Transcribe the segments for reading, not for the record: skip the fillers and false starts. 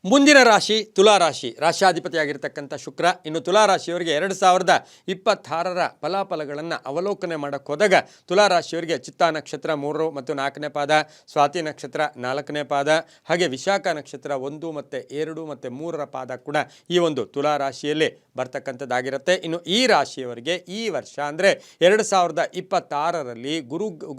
ಮುಂದಿನ ರಾಶಿ ತುಲಾರಾಶಿ. ರಾಶ್ಯಾಧಿಪತಿಯಾಗಿರ್ತಕ್ಕಂಥ ಶುಕ್ರ. ಇನ್ನು ತುಲಾರಾಶಿಯವರಿಗೆ 2026ರ ಫಲಾಫಲಗಳನ್ನು ಅವಲೋಕನೆ ಮಾಡೋಕ್ಕೆ ಹೋದಾಗ ತುಲಾರಾಶಿಯವರಿಗೆ ಚಿತ್ತಾ ನಕ್ಷತ್ರ 3 ಮತ್ತು 4ನೇ ಪಾದ, ಸ್ವಾತಿ ನಕ್ಷತ್ರ 4ನೇ ಪಾದ, ಹಾಗೆ ವಿಶಾಖ ನಕ್ಷತ್ರ 1 ಮತ್ತು 2 ಮತ್ತು 3ರ ಪಾದ ಕೂಡ ಈ ಒಂದು ತುಲಾರಾಶಿಯಲ್ಲಿ ಬರ್ತಕ್ಕಂಥದ್ದಾಗಿರುತ್ತೆ. ಇನ್ನು ಈ ರಾಶಿಯವರಿಗೆ ಈ ವರ್ಷ ಅಂದರೆ 2026ರಲ್ಲಿ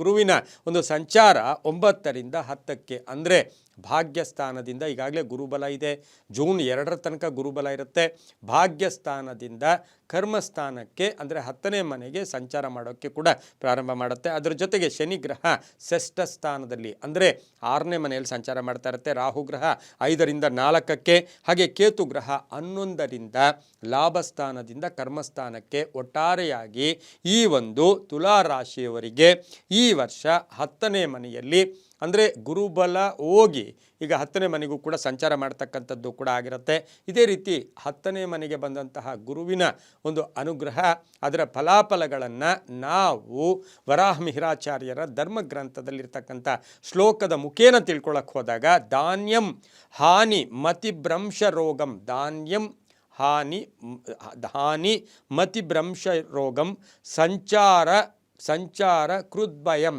ಗುರುವಿನ ಒಂದು ಸಂಚಾರ 9ರಿಂದ 10ಕ್ಕೆ ಅಂದರೆ ಭಾಗ್ಯಸ್ಥಾನದಿಂದ ಈಗಾಗಲೇ ಗುರುಬಲ ಇದೆ. ಜೂನ್ 2ರ ತನಕ ಗುರುಬಲ ಇರುತ್ತೆ. ಭಾಗ್ಯಸ್ಥಾನದಿಂದ ಕರ್ಮಸ್ಥಾನಕ್ಕೆ ಅಂದರೆ 10ನೇ ಮನೆಗೆ ಸಂಚಾರ ಮಾಡೋಕ್ಕೆ ಕೂಡ ಪ್ರಾರಂಭ ಮಾಡುತ್ತೆ. ಅದರ ಜೊತೆಗೆ ಶನಿ ಗ್ರಹ ಷಷ್ಠ ಸ್ಥಾನದಲ್ಲಿ ಅಂದರೆ 6ನೇ ಮನೆಯಲ್ಲಿ ಸಂಚಾರ ಮಾಡ್ತಾ ಇರುತ್ತೆ. ರಾಹು ಗ್ರಹ 5ರಿಂದ 4ಕ್ಕೆ, ಹಾಗೆ ಕೇತು ಗ್ರಹ 11ರಿಂದ ಲಾಭಸ್ಥಾನದಿಂದ ಕರ್ಮಸ್ಥಾನಕ್ಕೆ. ಒಟ್ಟಾರೆಯಾಗಿ ಈ ಒಂದು ತುಲಾರಾಶಿಯವರಿಗೆ ಈ ವರ್ಷ 10ನೇ ಮನೆಯಲ್ಲಿ ಅಂದರೆ ಗುರುಬಲ ಹೋಗಿ ಈಗ 10ನೇ ಮನೆಗೂ ಕೂಡ ಸಂಚಾರ ಮಾಡ್ತಕ್ಕಂಥದ್ದು ಕೂಡ ಆಗಿರುತ್ತೆ. ಇದೇ ರೀತಿ 10ನೇ ಮನೆಗೆ ಬಂದಂತಹ ಗುರುವಿನ ಒಂದು ಅನುಗ್ರಹ, ಅದರ ಫಲಾಫಲಗಳನ್ನು ನಾವು ವರಾಹಮಿಹಿರಾಚಾರ್ಯರ ಧರ್ಮಗ್ರಂಥದಲ್ಲಿರ್ತಕ್ಕಂಥ ಶ್ಲೋಕದ ಮುಖೇನ ತಿಳ್ಕೊಳ್ಳೋಕೆ ಹೋದಾಗ ಧಾನ್ಯಂ ಹಾನಿ ಮತಿಭ್ರಂಶ ರೋಗಂ, ಧಾನ್ಯಂ ಹಾನಿ ಮತಿಭ್ರಂಶ ರೋಗಂ ಸಂಚಾರ ಕೃದ್ಭಯಂ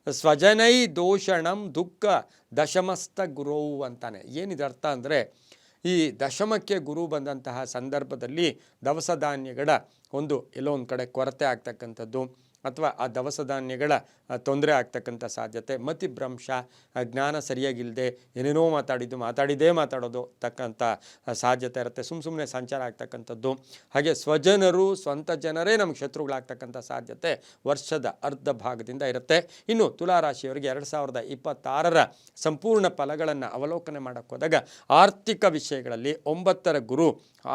ಸ್ವಜನೈ ದೋಷಣಂ ದುಃಖ ದಶಮಸ್ತ ಗುರುವು ಅಂತಾನೆ. ಏನಿದೆ ಅರ್ಥ ಅಂದರೆ ಈ ದಶಮಕ್ಕೆ ಗುರು ಬಂದಂತಹ ಸಂದರ್ಭದಲ್ಲಿ ದವಸ ಧಾನ್ಯಗಳ ಒಂದು ಎಲ್ಲೋ ಒಂದು ಕಡೆ ಕೊರತೆ ಆಗ್ತಕ್ಕಂಥದ್ದು ಅಥವಾ ಆ ದವಸ ಧಾನ್ಯಗಳ ತೊಂದರೆ ಆಗ್ತಕ್ಕಂಥ ಸಾಧ್ಯತೆ, ಮತಿಭ್ರಂಶ, ಜ್ಞಾನ ಸರಿಯಾಗಿಲ್ಲದೆ ಏನೇನೋ ಮಾತಾಡಿದೇ ಮಾತಾಡೋದು ತಕ್ಕಂಥ ಸಾಧ್ಯತೆ ಇರುತ್ತೆ. ಸುಮ್ಮನೆ ಸಂಚಾರ ಆಗ್ತಕ್ಕಂಥದ್ದು. ಹಾಗೆ ಸ್ವಜನರು ಸ್ವಂತ ಜನರೇ ನಮಗೆ ಶತ್ರುಗಳಾಗ್ತಕ್ಕಂಥ ಸಾಧ್ಯತೆ ವರ್ಷದ ಅರ್ಧ ಭಾಗದಿಂದ ಇರುತ್ತೆ. ಇನ್ನು ತುಲಾರಾಶಿಯವರಿಗೆ 2026ರ ಸಂಪೂರ್ಣ ಫಲಗಳನ್ನು ಅವಲೋಕನೆ ಮಾಡೋಕ್ಕೆ ಹೋದಾಗ ಆರ್ಥಿಕ ವಿಷಯಗಳಲ್ಲಿ 9ರ ಗುರು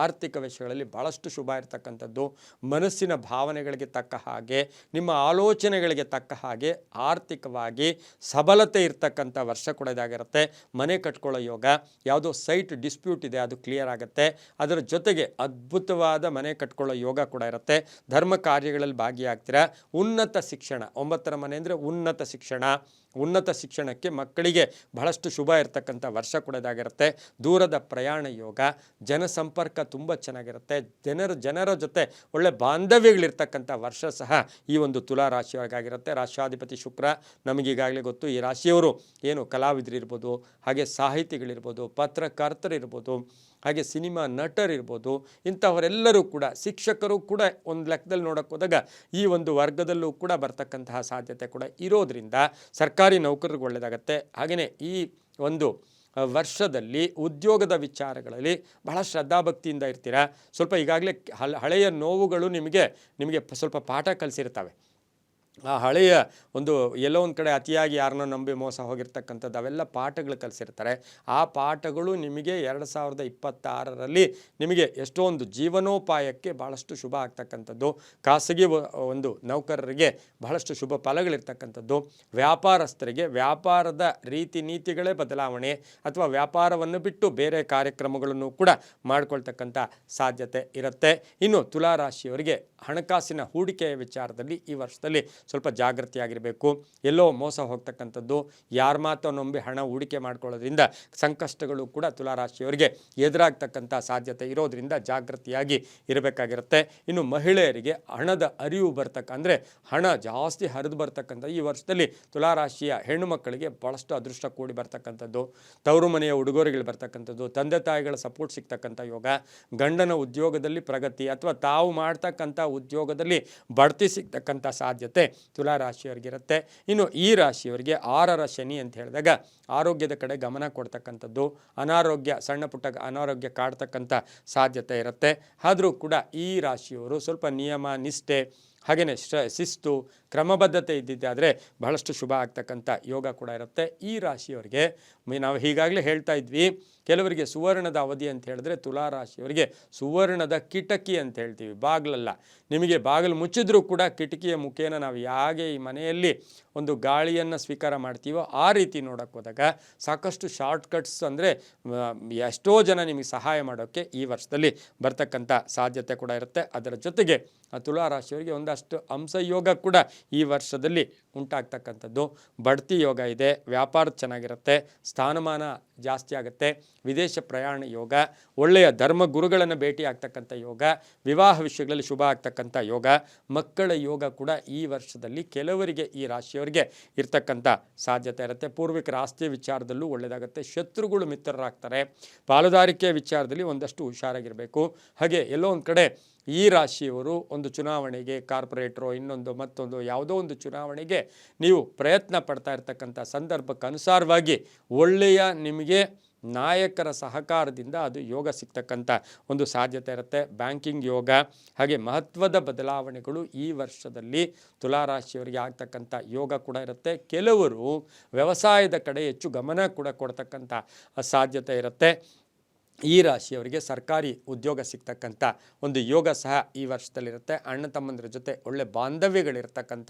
ಆರ್ಥಿಕ ವಿಷಯಗಳಲ್ಲಿ ಭಾಳಷ್ಟು ಶುಭ ಇರತಕ್ಕಂಥದ್ದು. ಮನಸ್ಸಿನ ಭಾವನೆಗಳಿಗೆ ತಕ್ಕ ಹಾಗೆ, ನಿಮ್ಮ ಆಲೋಚನೆಗಳಿಗೆ ತಕ್ಕ ಹಾಗೆ ಆರ್ಥಿಕವಾಗಿ ಸಬಲತೆ ಇರ್ತಕ್ಕಂಥ ವರ್ಷ ಕೂಡ ಇದಾಗಿರುತ್ತೆ. ಮನೆ ಕಟ್ಕೊಳ್ಳೋ ಯೋಗ, ಯಾವುದೋ ಸೈಟ್ ಡಿಸ್ಪ್ಯೂಟ್ ಇದೆ ಅದು ಕ್ಲಿಯರ್ ಆಗುತ್ತೆ. ಅದರ ಜೊತೆಗೆ ಅದ್ಭುತವಾದ ಮನೆ ಕಟ್ಕೊಳ್ಳೋ ಯೋಗ ಕೂಡ ಇರುತ್ತೆ. ಧರ್ಮ ಕಾರ್ಯಗಳಲ್ಲಿ ಭಾಗಿಯಾಗ್ತೀರಾ. ಉನ್ನತ ಶಿಕ್ಷಣ, 9ರ ಮನೆ ಅಂದರೆ ಉನ್ನತ ಶಿಕ್ಷಣಕ್ಕೆ ಮಕ್ಕಳಿಗೆ ಬಹಳಷ್ಟು ಶುಭ ಇರತಕ್ಕಂಥ ವರ್ಷ ಕೂಡ ಇದಾಗಿರುತ್ತೆ. ದೂರದ ಪ್ರಯಾಣ ಯೋಗ, ಜನಸಂಪರ್ಕ ತುಂಬ ಚೆನ್ನಾಗಿರುತ್ತೆ. ಜನರ ಜೊತೆ ಒಳ್ಳೆ ಬಾಂಧವ್ಯಗಳಿರ್ತಕ್ಕಂಥ ವರ್ಷ ಸಹ ಈ ಒಂದು ತುಲಾರಾಶಿಯವರಿಗಾಗಿರುತ್ತೆ. ರಾಷ್ಟ್ರಾಧಿಪತಿ ಶುಕ್ರ ನಮಗೀಗಾಗಲೇ ಗೊತ್ತು. ಈ ರಾಶಿಯವರು ಏನು ಕಲಾವಿದರಿರ್ಬೋದು, ಹಾಗೆ ಸಾಹಿತಿಗಳಿರ್ಬೋದು, ಪತ್ರಕರ್ತರಿರ್ಬೋದು, ಹಾಗೆ ಸಿನಿಮಾ ನಟರಿರ್ಬೋದು, ಇಂಥವರೆಲ್ಲರೂ ಕೂಡ, ಶಿಕ್ಷಕರು ಕೂಡ ಒಂದು ಲೆಕ್ಕದಲ್ಲಿ ನೋಡೋಕ್ಕೆ ಹೋದಾಗ ಈ ಒಂದು ವರ್ಗದಲ್ಲೂ ಕೂಡ ಬರ್ತಕ್ಕಂತಹ ಸಾಧ್ಯತೆ ಕೂಡ ಇರೋದ್ರಿಂದ ಸರ್ಕಾರಿ ನೌಕರರಿಗೆ ಒಳ್ಳೆಯದಾಗತ್ತೆ. ಹಾಗೆಯೇ ಈ ಒಂದು ವರ್ಷದಲ್ಲಿ ಉದ್ಯೋಗದ ವಿಚಾರಗಳಲ್ಲಿ ಬಹಳ ಶ್ರದ್ಧಾಭಕ್ತಿಯಿಂದ ಇರ್ತೀರ. ಸ್ವಲ್ಪ ಈಗಾಗಲೇ ಹಳೆಯ ನೋವುಗಳು ನಿಮಗೆ ಸ್ವಲ್ಪ ಪಾಠ ಕಲಿಸಿರ್ತವೆ. ಆ ಹಳೆಯ ಒಂದು ಎಲ್ಲೋ ಒಂದು ಕಡೆ ಅತಿಯಾಗಿ ಯಾರನ್ನೋ ನಂಬಿ ಮೋಸ ಹೋಗಿರ್ತಕ್ಕಂಥದ್ದು ಅವೆಲ್ಲ ಪಾಠಗಳು ಕಲಿಸಿರ್ತಾರೆ. ಆ ಪಾಠಗಳು ನಿಮಗೆ 2026ರಲ್ಲಿ ನಿಮಗೆ ಎಷ್ಟೊಂದು ಜೀವನೋಪಾಯಕ್ಕೆ ಭಾಳಷ್ಟು ಶುಭ ಆಗ್ತಕ್ಕಂಥದ್ದು. ಖಾಸಗಿ ಒಂದು ನೌಕರರಿಗೆ ಬಹಳಷ್ಟು ಶುಭ ಫಲಗಳಿರ್ತಕ್ಕಂಥದ್ದು. ವ್ಯಾಪಾರಸ್ಥರಿಗೆ ವ್ಯಾಪಾರದ ರೀತಿ ನೀತಿಗಳೇ ಬದಲಾವಣೆ ಅಥವಾ ವ್ಯಾಪಾರವನ್ನು ಬಿಟ್ಟು ಬೇರೆ ಕಾರ್ಯಕ್ರಮಗಳನ್ನು ಕೂಡ ಮಾಡ್ಕೊಳ್ತಕ್ಕಂಥ ಸಾಧ್ಯತೆ ಇರುತ್ತೆ. ಇನ್ನು ತುಲಾರಾಶಿಯವರಿಗೆ ಹಣಕಾಸಿನ ಹೂಡಿಕೆಯ ವಿಚಾರದಲ್ಲಿ ಈ ವರ್ಷದಲ್ಲಿ ಸ್ವಲ್ಪ ಜಾಗೃತಿಯಾಗಿರಬೇಕು. ಎಲ್ಲೋ ಮೋಸ ಹೋಗ್ತಕ್ಕಂಥದ್ದು, ಯಾರ ಮಾತೋ ನಂಬಿ ಹಣ ಹೂಡಿಕೆ ಮಾಡ್ಕೊಳ್ಳೋದ್ರಿಂದ ಸಂಕಷ್ಟಗಳು ಕೂಡ ತುಲಾರಾಶಿಯವರಿಗೆ ಎದುರಾಗ್ತಕ್ಕಂಥ ಸಾಧ್ಯತೆ ಇರೋದ್ರಿಂದ ಜಾಗೃತಿಯಾಗಿ ಇರಬೇಕಾಗಿರುತ್ತೆ. ಇನ್ನು ಮಹಿಳೆಯರಿಗೆ ಹಣದ ಅರಿವು ಅಂದರೆ ಹಣ ಜಾಸ್ತಿ ಹರಿದು ಬರ್ತಕ್ಕಂಥ ಈ ವರ್ಷದಲ್ಲಿ ತುಲಾರಾಶಿಯ ಹೆಣ್ಣು ಮಕ್ಕಳಿಗೆ ಭಾಳಷ್ಟು ಅದೃಷ್ಟ ಕೂಡಿ ಬರ್ತಕ್ಕಂಥದ್ದು. ತವರು ಮನೆಯ ಉಡುಗೊರೆಗಳು ಬರ್ತಕ್ಕಂಥದ್ದು, ತಂದೆ ತಾಯಿಗಳ ಸಪೋರ್ಟ್ ಸಿಗ್ತಕ್ಕಂಥ ಯೋಗ, ಗಂಡನ ಉದ್ಯೋಗದಲ್ಲಿ ಪ್ರಗತಿ ಅಥವಾ ತಾವು ಮಾಡ್ತಕ್ಕಂಥ ಉದ್ಯೋಗದಲ್ಲಿ ಬಡ್ತಿ ಸಿಗ್ತಕ್ಕಂಥ ಸಾಧ್ಯತೆ ತುಲಾರಾಶಿಯವರಿಗಿರುತ್ತೆ. ಇನ್ನು ಈ ರಾಶಿಯವರಿಗೆ 6ರ ಶನಿ ಅಂತ ಹೇಳಿದಾಗ ಆರೋಗ್ಯದ ಕಡೆ ಗಮನ ಕೊಡ್ತಕ್ಕಂಥದ್ದು, ಸಣ್ಣ ಪುಟ್ಟ ಅನಾರೋಗ್ಯ ಕಾಡ್ತಕ್ಕಂಥ ಸಾಧ್ಯತೆ ಇರುತ್ತೆ. ಆದರೂ ಕೂಡ ಈ ರಾಶಿಯವರು ಸ್ವಲ್ಪ ನಿಯಮ ನಿಷ್ಠೆ ಹಾಗೆಯೇ ಶಿಸ್ತು ಕ್ರಮಬದ್ಧತೆ ಇದ್ದಿದ್ದಾದರೆ ಬಹಳಷ್ಟು ಶುಭ ಆಗ್ತಕ್ಕಂಥ ಯೋಗ ಕೂಡ ಇರುತ್ತೆ. ಈ ರಾಶಿಯವರಿಗೆ ನಾವು ಈಗಾಗಲೇ ಹೇಳ್ತಾ ಇದ್ವಿ, ಕೆಲವರಿಗೆ ಸುವರ್ಣದ ಅವಧಿ ಅಂತ ಹೇಳಿದ್ರೆ ತುಲಾರಾಶಿಯವರಿಗೆ ಸುವರ್ಣದ ಕಿಟಕಿ ಅಂತ ಹೇಳ್ತೀವಿ. ಬಾಗಿಲಲ್ಲ, ನಿಮಗೆ ಬಾಗಿಲು ಮುಚ್ಚಿದ್ರೂ ಕೂಡ ಕಿಟಕಿಯ ಮುಖೇನ ನಾವು ಹೇಗೆ ಈ ಮನೆಯಲ್ಲಿ ಒಂದು ಗಾಳಿಯನ್ನು ಸ್ವೀಕಾರ ಮಾಡ್ತೀವೋ ಆ ರೀತಿ ನೋಡೋಕ್ಕೆ ಹೋದಾಗ ಸಾಕಷ್ಟು ಶಾರ್ಟ್ಕಟ್ಸ್ ಅಂದರೆ ಎಷ್ಟೋ ಜನ ನಿಮಗೆ ಸಹಾಯ ಮಾಡೋಕ್ಕೆ ಈ ವರ್ಷದಲ್ಲಿ ಬರ್ತಕ್ಕಂಥ ಸಾಧ್ಯತೆ ಕೂಡ ಇರುತ್ತೆ. ಅದರ ಜೊತೆಗೆ ತುಲಾರಾಶಿಯವರಿಗೆ ಒಂದಷ್ಟು ಅಂಶಯೋಗ ಕೂಡ ಈ ವರ್ಷದಲ್ಲಿ ಉಂಟಾಗ್ತಕ್ಕಂಥದ್ದು. ಬಡ್ತಿ ಯೋಗ ಇದೆ, ವ್ಯಾಪಾರ ಚೆನ್ನಾಗಿರುತ್ತೆ, ಸ್ಥಾನಮಾನ ಜಾಸ್ತಿ ಆಗುತ್ತೆ, ವಿದೇಶ ಪ್ರಯಾಣ ಯೋಗ, ಒಳ್ಳೆಯ ಧರ್ಮ ಗುರುಗಳನ್ನು ಭೇಟಿ ಆಗ್ತಕ್ಕಂಥ ಯೋಗ, ವಿವಾಹ ವಿಷಯಗಳಲ್ಲಿ ಶುಭ ಆಗ್ತಕ್ಕಂಥ ಯೋಗ, ಮಕ್ಕಳ ಯೋಗ ಕೂಡ ಈ ವರ್ಷದಲ್ಲಿ ಕೆಲವರಿಗೆ ಈ ರಾಶಿಯವರಿಗೆ ಇರ್ತಕ್ಕಂಥ ಸಾಧ್ಯತೆ ಇರುತ್ತೆ. ಪೂರ್ವಿಕರ ಆಸ್ತಿ ವಿಚಾರದಲ್ಲೂ ಒಳ್ಳೆಯದಾಗುತ್ತೆ, ಶತ್ರುಗಳು ಮಿತ್ರರಾಗ್ತಾರೆ, ಪಾಲುದಾರಿಕೆ ವಿಚಾರದಲ್ಲಿ ಒಂದಷ್ಟು ಹುಷಾರಾಗಿರಬೇಕು. ಹಾಗೆ ಎಲ್ಲೋ ಒಂದು ಕಡೆ ಈ ರಾಶಿಯವರು ಒಂದು ಚುನಾವಣೆಗೆ, ಕಾರ್ಪೊರೇಟ್ರೋ ಇನ್ನೊಂದು ಮತ್ತೊಂದು ಯಾವುದೋ ಒಂದು ಚುನಾವಣೆಗೆ ನೀವು ಪ್ರಯತ್ನ ಪಡ್ತಾ ಇರ್ತಕ್ಕಂಥ ಸಂದರ್ಭಕ್ಕೆ ಅನುಸಾರವಾಗಿ ಒಳ್ಳೆಯ ನಿಮಗೆ ನಾಯಕರ ಸಹಕಾರದಿಂದ ಅದು ಯೋಗ ಸಿಗ್ತಕ್ಕಂಥ ಒಂದು ಸಾಧ್ಯತೆ ಇರುತ್ತೆ. ಬ್ಯಾಂಕಿಂಗ್ ಯೋಗ, ಹಾಗೆ ಮಹತ್ವದ ಬದಲಾವಣೆಗಳು ಈ ವರ್ಷದಲ್ಲಿ ತುಲಾರಾಶಿಯವರಿಗೆ ಆಗ್ತಕ್ಕಂಥ ಯೋಗ ಕೂಡ ಇರುತ್ತೆ. ಕೆಲವರು ವ್ಯವಸಾಯದ ಕಡೆ ಹೆಚ್ಚು ಗಮನ ಕೂಡ ಕೊಡ್ತಕ್ಕಂಥ ಸಾಧ್ಯತೆ ಇರುತ್ತೆ. ಈ ರಾಶಿಯವರಿಗೆ ಸರ್ಕಾರಿ ಉದ್ಯೋಗ ಸಿಗ್ತಕ್ಕಂಥ ಒಂದು ಯೋಗ ಸಹ ಈ ವರ್ಷದಲ್ಲಿರುತ್ತೆ. ಅಣ್ಣ ತಮ್ಮಂದಿರ ಜೊತೆ ಒಳ್ಳೆ ಬಾಂಧವ್ಯಗಳಿರ್ತಕ್ಕಂಥ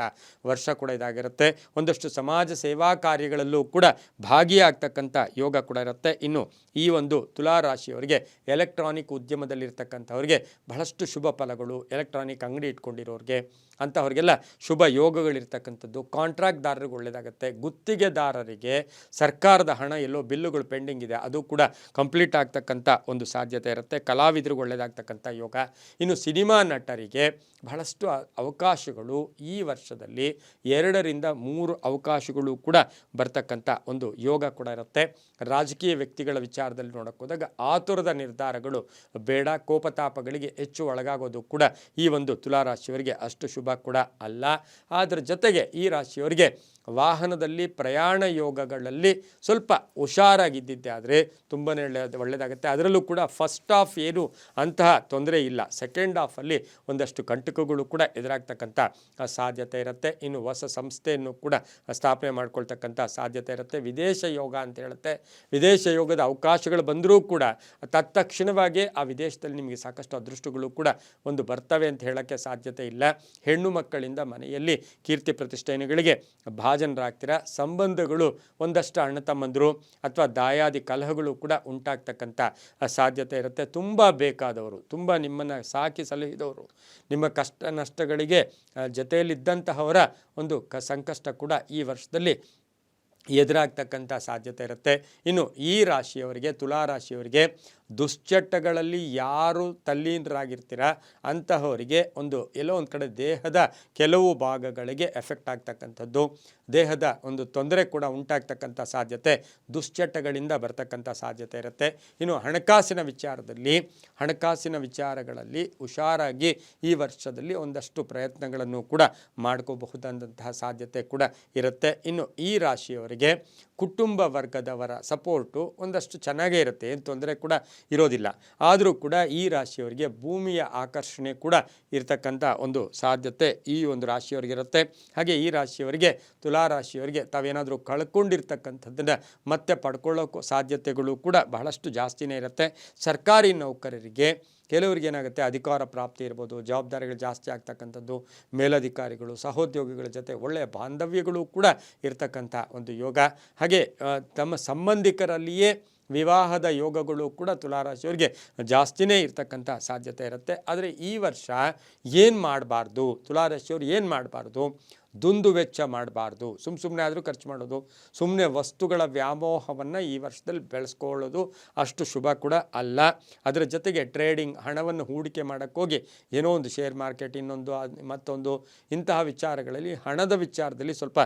ವರ್ಷ ಕೂಡ ಇದಾಗಿರುತ್ತೆ. ಒಂದಷ್ಟು ಸಮಾಜ ಸೇವಾ ಕಾರ್ಯಗಳಲ್ಲೂ ಕೂಡ ಭಾಗಿಯಾಗ್ತಕ್ಕಂಥ ಯೋಗ ಕೂಡ ಇರುತ್ತೆ. ಇನ್ನು ಈ ಒಂದು ತುಲಾ ರಾಶಿಯವರಿಗೆ ಎಲೆಕ್ಟ್ರಾನಿಕ್ ಉದ್ಯಮದಲ್ಲಿರ್ತಕ್ಕಂಥವ್ರಿಗೆ ಬಹಳಷ್ಟು ಶುಭ ಫಲಗಳು, ಎಲೆಕ್ಟ್ರಾನಿಕ್ ಅಂಗಡಿ ಇಟ್ಕೊಂಡಿರೋರಿಗೆ ಅಂಥವ್ರಿಗೆಲ್ಲ ಶುಭ ಯೋಗಗಳಿರ್ತಕ್ಕಂಥದ್ದು. ಕಾಂಟ್ರಾಕ್ಟ್ದಾರರಿಗೆ ಒಳ್ಳೆಯದಾಗುತ್ತೆ. ಗುತ್ತಿಗೆದಾರರಿಗೆ ಸರ್ಕಾರದ ಹಣ ಎಲ್ಲೋ ಬಿಲ್ಲುಗಳು ಪೆಂಡಿಂಗ್ ಇದೆ, ಅದು ಕೂಡ ಕಂಪ್ಲೀಟ್ ಆಗ್ತಕ್ಕಂಥ ಒಂದು ಸಾಧ್ಯತೆ ಇರುತ್ತೆ. ಕಲಾವಿದರಿಗೆ ಒಳ್ಳೆಯದಾಗ್ತಕ್ಕಂಥ ಯೋಗ. ಇನ್ನು ಸಿನಿಮಾ ನಟರಿಗೆ ಬಹಳಷ್ಟು ಅವಕಾಶಗಳು ಈ ವರ್ಷದಲ್ಲಿ 2ರಿಂದ 3 ಅವಕಾಶಗಳು ಕೂಡ ಬರ್ತಕ್ಕಂಥ ಒಂದು ಯೋಗ ಕೂಡ ಇರುತ್ತೆ. ರಾಜಕೀಯ ವ್ಯಕ್ತಿಗಳ ವಿಚಾರದಲ್ಲಿ ನೋಡೋಕೆ ಹೋದಾಗ ಆತುರದ ನಿರ್ಧಾರಗಳು ಬೇಡ, ಕೋಪತಾಪಗಳಿಗೆ ಹೆಚ್ಚು ಒಳಗಾಗೋದು ಕೂಡ ಈ ಒಂದು ತುಲಾರಾಶಿಯವರಿಗೆ ಅಷ್ಟು ಶುಭ ಕೂಡ ಅಲ್ಲ. ಅದರ ಜೊತೆಗೆ ಈ ರಾಶಿಯವರಿಗೆ ವಾಹನದಲ್ಲಿ ಪ್ರಯಾಣ ಯೋಗಗಳಲ್ಲಿ ಸ್ವಲ್ಪ ಹುಷಾರಾಗಿದ್ದಿದ್ದೆ ಆದರೆ ತುಂಬಾ ಒಳ್ಳೆಯದಾಗುತ್ತೆ. ಅದರಲ್ಲೂ ಕೂಡ ಫಸ್ಟ್ ಹಾಫ್ ಏನು ಅಂತಹ ತೊಂದರೆ ಇಲ್ಲ, ಸೆಕೆಂಡ್ ಹಾಫಲ್ಲಿ ಒಂದಷ್ಟು ಕಂಟಕಗಳು ಕೂಡ ಎದುರಾಗ್ತಕ್ಕಂಥ ಸಾಧ್ಯತೆ ಇರುತ್ತೆ. ಇನ್ನು ಹೊಸ ಸಂಸ್ಥೆಯನ್ನು ಕೂಡ ಸ್ಥಾಪನೆ ಮಾಡ್ಕೊಳ್ತಕ್ಕಂಥ ಸಾಧ್ಯತೆ ಇರುತ್ತೆ. ವಿದೇಶ ಯೋಗ ಅಂತ ಹೇಳುತ್ತೆ. ವಿದೇಶ ಯೋಗದ ಅವಕಾಶಗಳು ಬಂದರೂ ಕೂಡ ತತ್ಕ್ಷಣವಾಗಿ ಆ ವಿದೇಶದಲ್ಲಿ ನಿಮಗೆ ಸಾಕಷ್ಟು ಅದೃಷ್ಟಗಳು ಕೂಡ ಒಂದು ಬರ್ತವೆ ಅಂತ ಹೇಳೋಕ್ಕೆ ಸಾಧ್ಯತೆ ಇಲ್ಲ. ಹೆಣ್ಣು ಮಕ್ಕಳಿಂದ ಮನೆಯಲ್ಲಿ ಕೀರ್ತಿ ಪ್ರತಿಷ್ಠೆಗಳಿಗೆ ಭಾಜನರಾಗ್ತೀರ. ಸಂಬಂಧಗಳು ಒಂದಷ್ಟು ಅಣ್ಣ ತಮ್ಮಂದರು ಅಥವಾ ದಾಯಾದಿ ಕಲಹಗಳು ಕೂಡ ಉಂಟಾಗ್ತಕ್ಕಂಥ ಸಾಧ್ಯತೆ ಇರುತ್ತೆ. ತುಂಬ ಬೇಕಾದವರು, ತುಂಬ ನಿಮ್ಮನ್ನು ಸಾಕಿ ಸಲಹಿದವರು, ನಿಮ್ಮ ಕಷ್ಟ ನಷ್ಟಗಳಿಗೆ ಜೊತೆಯಲ್ಲಿದ್ದಂತಹವರ ಒಂದು ಸಂಕಷ್ಟ ಕೂಡ ಈ ವರ್ಷದಲ್ಲಿ ಎದುರಾಗ್ತಕ್ಕಂಥ ಸಾಧ್ಯತೆ ಇರುತ್ತೆ. ಇನ್ನು ಈ ರಾಶಿಯವರಿಗೆ, ತುಲಾರಾಶಿಯವರಿಗೆ ದುಶ್ಚಟಗಳಲ್ಲಿ ಯಾರು ತಲ್ಲೀನರಾಗಿರ್ತೀರ ಅಂತಹವರಿಗೆ ಎಲ್ಲೋ ಒಂದು ಕಡೆ ದೇಹದ ಕೆಲವು ಭಾಗಗಳಿಗೆ ಎಫೆಕ್ಟ್ ಆಗ್ತಕ್ಕಂಥದ್ದು, ದೇಹದ ಒಂದು ತೊಂದರೆ ಕೂಡ ಉಂಟಾಗ್ತಕ್ಕಂಥ ಸಾಧ್ಯತೆ ದುಶ್ಚಟಗಳಿಂದ ಬರ್ತಕ್ಕಂಥ ಸಾಧ್ಯತೆ ಇರುತ್ತೆ. ಇನ್ನು ಹಣಕಾಸಿನ ವಿಚಾರಗಳಲ್ಲಿ ಹುಷಾರಾಗಿ ಈ ವರ್ಷದಲ್ಲಿ ಒಂದಷ್ಟು ಪ್ರಯತ್ನಗಳನ್ನು ಕೂಡ ಮಾಡ್ಕೋಬಹುದಾದಂತಹ ಸಾಧ್ಯತೆ ಕೂಡ ಇರುತ್ತೆ. ಇನ್ನು ಈ ರಾಶಿಯವರಿಗೆ ಕುಟುಂಬ ವರ್ಗದವರ ಸಪೋರ್ಟು ಒಂದಷ್ಟು ಚೆನ್ನಾಗೇ ಇರುತ್ತೆ, ಏನು ತೊಂದರೆ ಕೂಡ ಇರೋದಿಲ್ಲ. ಆದರೂ ಕೂಡ ಈ ರಾಶಿಯವರಿಗೆ ಭೂಮಿಯ ಆಕರ್ಷಣೆ ಕೂಡ ಇರತಕ್ಕಂಥ ಒಂದು ಸಾಧ್ಯತೆ ಈ ಒಂದು ರಾಶಿಯವರಿಗಿರುತ್ತೆ. ಹಾಗೆ ಈ ರಾಶಿಯವರಿಗೆ, ತುಲಾರಾಶಿಯವರಿಗೆ ತಾವೇನಾದರೂ ಕಳ್ಕೊಂಡಿರ್ತಕ್ಕಂಥದ್ದನ್ನು ಮತ್ತೆ ಪಡ್ಕೊಳ್ಳೋಕ್ಕೂ ಸಾಧ್ಯತೆಗಳು ಕೂಡ ಬಹಳಷ್ಟು ಜಾಸ್ತಿನೇ ಇರುತ್ತೆ. ಸರ್ಕಾರಿ ನೌಕರರಿಗೆ ಕೆಲವರಿಗೆ ಏನಾಗುತ್ತೆ, ಅಧಿಕಾರ ಪ್ರಾಪ್ತಿ ಇರ್ಬೋದು, ಜವಾಬ್ದಾರಿಗಳು ಜಾಸ್ತಿ ಆಗ್ತಕ್ಕಂಥದ್ದು, ಮೇಲಧಿಕಾರಿಗಳು ಸಹೋದ್ಯೋಗಿಗಳ ಜೊತೆ ಒಳ್ಳೆಯ ಬಾಂಧವ್ಯಗಳು ಕೂಡ ಇರ್ತಕ್ಕಂಥ ಒಂದು ಯೋಗ. ಹಾಗೆ ತಮ್ಮ ಸಂಬಂಧಿಕರಲ್ಲಿಯೇ ವಿವಾಹದ ಯೋಗಗಳು ಕೂಡ ತುಲಾರಾಶಿಯವರಿಗೆ ಜಾಸ್ತಿನೇ ಇರ್ತಕ್ಕಂಥ ಸಾಧ್ಯತೆ ಇರುತ್ತೆ. ಆದರೆ ಈ ವರ್ಷ ಏನು ಮಾಡಬಾರ್ದು, ತುಲಾರಾಶಿಯವರು ಏನು ಮಾಡಬಾರ್ದು, ದುಂದು ವೆಚ್ಚ ಮಾಡಬಾರ್ದು. ಸುಮ್ಮನೆ ಆದರೂ ಖರ್ಚು ಮಾಡೋದು, ಸುಮ್ಮನೆ ವಸ್ತುಗಳ ವ್ಯಾಮೋಹವನ್ನು ಈ ವರ್ಷದಲ್ಲಿ ಬೆಳೆಸ್ಕೊಳ್ಳೋದು ಅಷ್ಟು ಶುಭ ಕೂಡ ಅಲ್ಲ. ಅದರ ಜೊತೆಗೆ ಟ್ರೇಡಿಂಗ್, ಹಣವನ್ನು ಹೂಡಿಕೆ ಮಾಡೋಕ್ಕೋಗಿ ಏನೋ ಒಂದು ಶೇರ್ ಮಾರ್ಕೆಟ್, ಇನ್ನೊಂದು ಮತ್ತೊಂದು ಇಂತಹ ವಿಚಾರಗಳಲ್ಲಿ, ಹಣದ ವಿಚಾರದಲ್ಲಿ ಸ್ವಲ್ಪ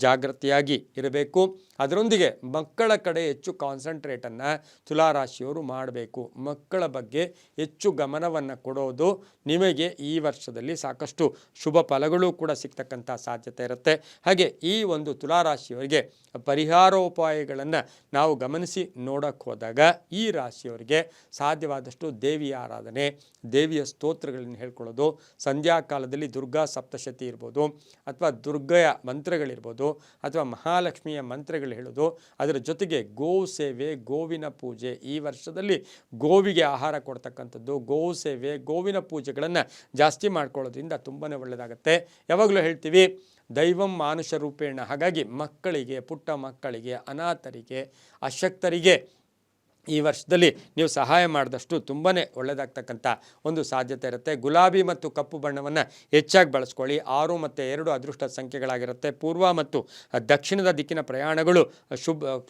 ಜಾಗೃತಿಯಾಗಿ ಇರಬೇಕು. ಅದರೊಂದಿಗೆ ಮಕ್ಕಳ ಕಡೆ ಹೆಚ್ಚು ಕಾನ್ಸಂಟ್ರೇಟನ್ನು ತುಲಾರಾಶಿಯವರು ಮಾಡಬೇಕು. ಮಕ್ಕಳ ಬಗ್ಗೆ ಹೆಚ್ಚು ಗಮನವನ್ನು ಕೊಡೋದು ನಿಮಗೆ ಈ ವರ್ಷದಲ್ಲಿ ಸಾಕಷ್ಟು ಶುಭ ಫಲಗಳು ಕೂಡ ಸಿಗ್ತಕ್ಕಂಥ ಸಾಧ್ಯತೆ ಇರುತ್ತೆ. ಹಾಗೆ ಈ ಒಂದು ತುಲಾರಾಶಿಯವರಿಗೆ ಪರಿಹಾರೋಪಾಯಗಳನ್ನು ನಾವು ಗಮನಿಸಿ ನೋಡೋಕ್ಕೆ ಹೋದಾಗ ಈ ರಾಶಿಯವರಿಗೆ ಸಾಧ್ಯವಾದಷ್ಟು ದೇವಿಯ ಆರಾಧನೆ, ದೇವಿಯ ಸ್ತೋತ್ರಗಳನ್ನು ಹೇಳ್ಕೊಳ್ಳೋದು, ಸಂಧ್ಯಾಕಾಲದಲ್ಲಿ ದುರ್ಗಾ ಸಪ್ತಶತಿ ಇರ್ಬೋದು, ಅಥವಾ ದುರ್ಗೆಯ ಮಂತ್ರಗಳಿರ್ಬೋದು, ಅಥವಾ ಮಹಾಲಕ್ಷ್ಮಿಯ ಮಂತ್ರಗಳು ಹೇಳೋದು, ಅದರ ಜೊತೆಗೆ ಗೋವು ಸೇವೆ, ಗೋವಿನ ಪೂಜೆ, ಈ ವರ್ಷದಲ್ಲಿ ಗೋವಿಗೆ ಆಹಾರ ಕೊಡ್ತಕ್ಕಂಥದ್ದು, ಗೋವು ಸೇವೆ, ಗೋವಿನ ಪೂಜೆಗಳನ್ನು ಜಾಸ್ತಿ ಮಾಡ್ಕೊಳ್ಳೋದ್ರಿಂದ ತುಂಬಾ ಒಳ್ಳೆಯದಾಗುತ್ತೆ. ಯಾವಾಗಲೂ ಹೇಳ್ತೀವಿ ದೈವಂ ಮಾನುಷ ರೂಪೇಣ. ಹಾಗಾಗಿ ಮಕ್ಕಳಿಗೆ, ಪುಟ್ಟ ಮಕ್ಕಳಿಗೆ, ಅನಾಥರಿಗೆ, ಅಶಕ್ತರಿಗೆ ಈ ವರ್ಷದಲ್ಲಿ ನೀವು ಸಹಾಯ ಮಾಡಿದಷ್ಟು ತುಂಬಾ ಒಳ್ಳೆಯದಾಗ್ತಕ್ಕಂಥ ಒಂದು ಸಾಧ್ಯತೆ ಇರುತ್ತೆ. ಗುಲಾಬಿ ಮತ್ತು ಕಪ್ಪು ಬಣ್ಣವನ್ನು ಹೆಚ್ಚಾಗಿ ಬಳಸ್ಕೊಳ್ಳಿ. 6 ಮತ್ತು 2 ಅದೃಷ್ಟ ಸಂಖ್ಯೆಗಳಾಗಿರುತ್ತೆ. ಪೂರ್ವ ಮತ್ತು ದಕ್ಷಿಣದ ದಿಕ್ಕಿನ ಪ್ರಯಾಣಗಳು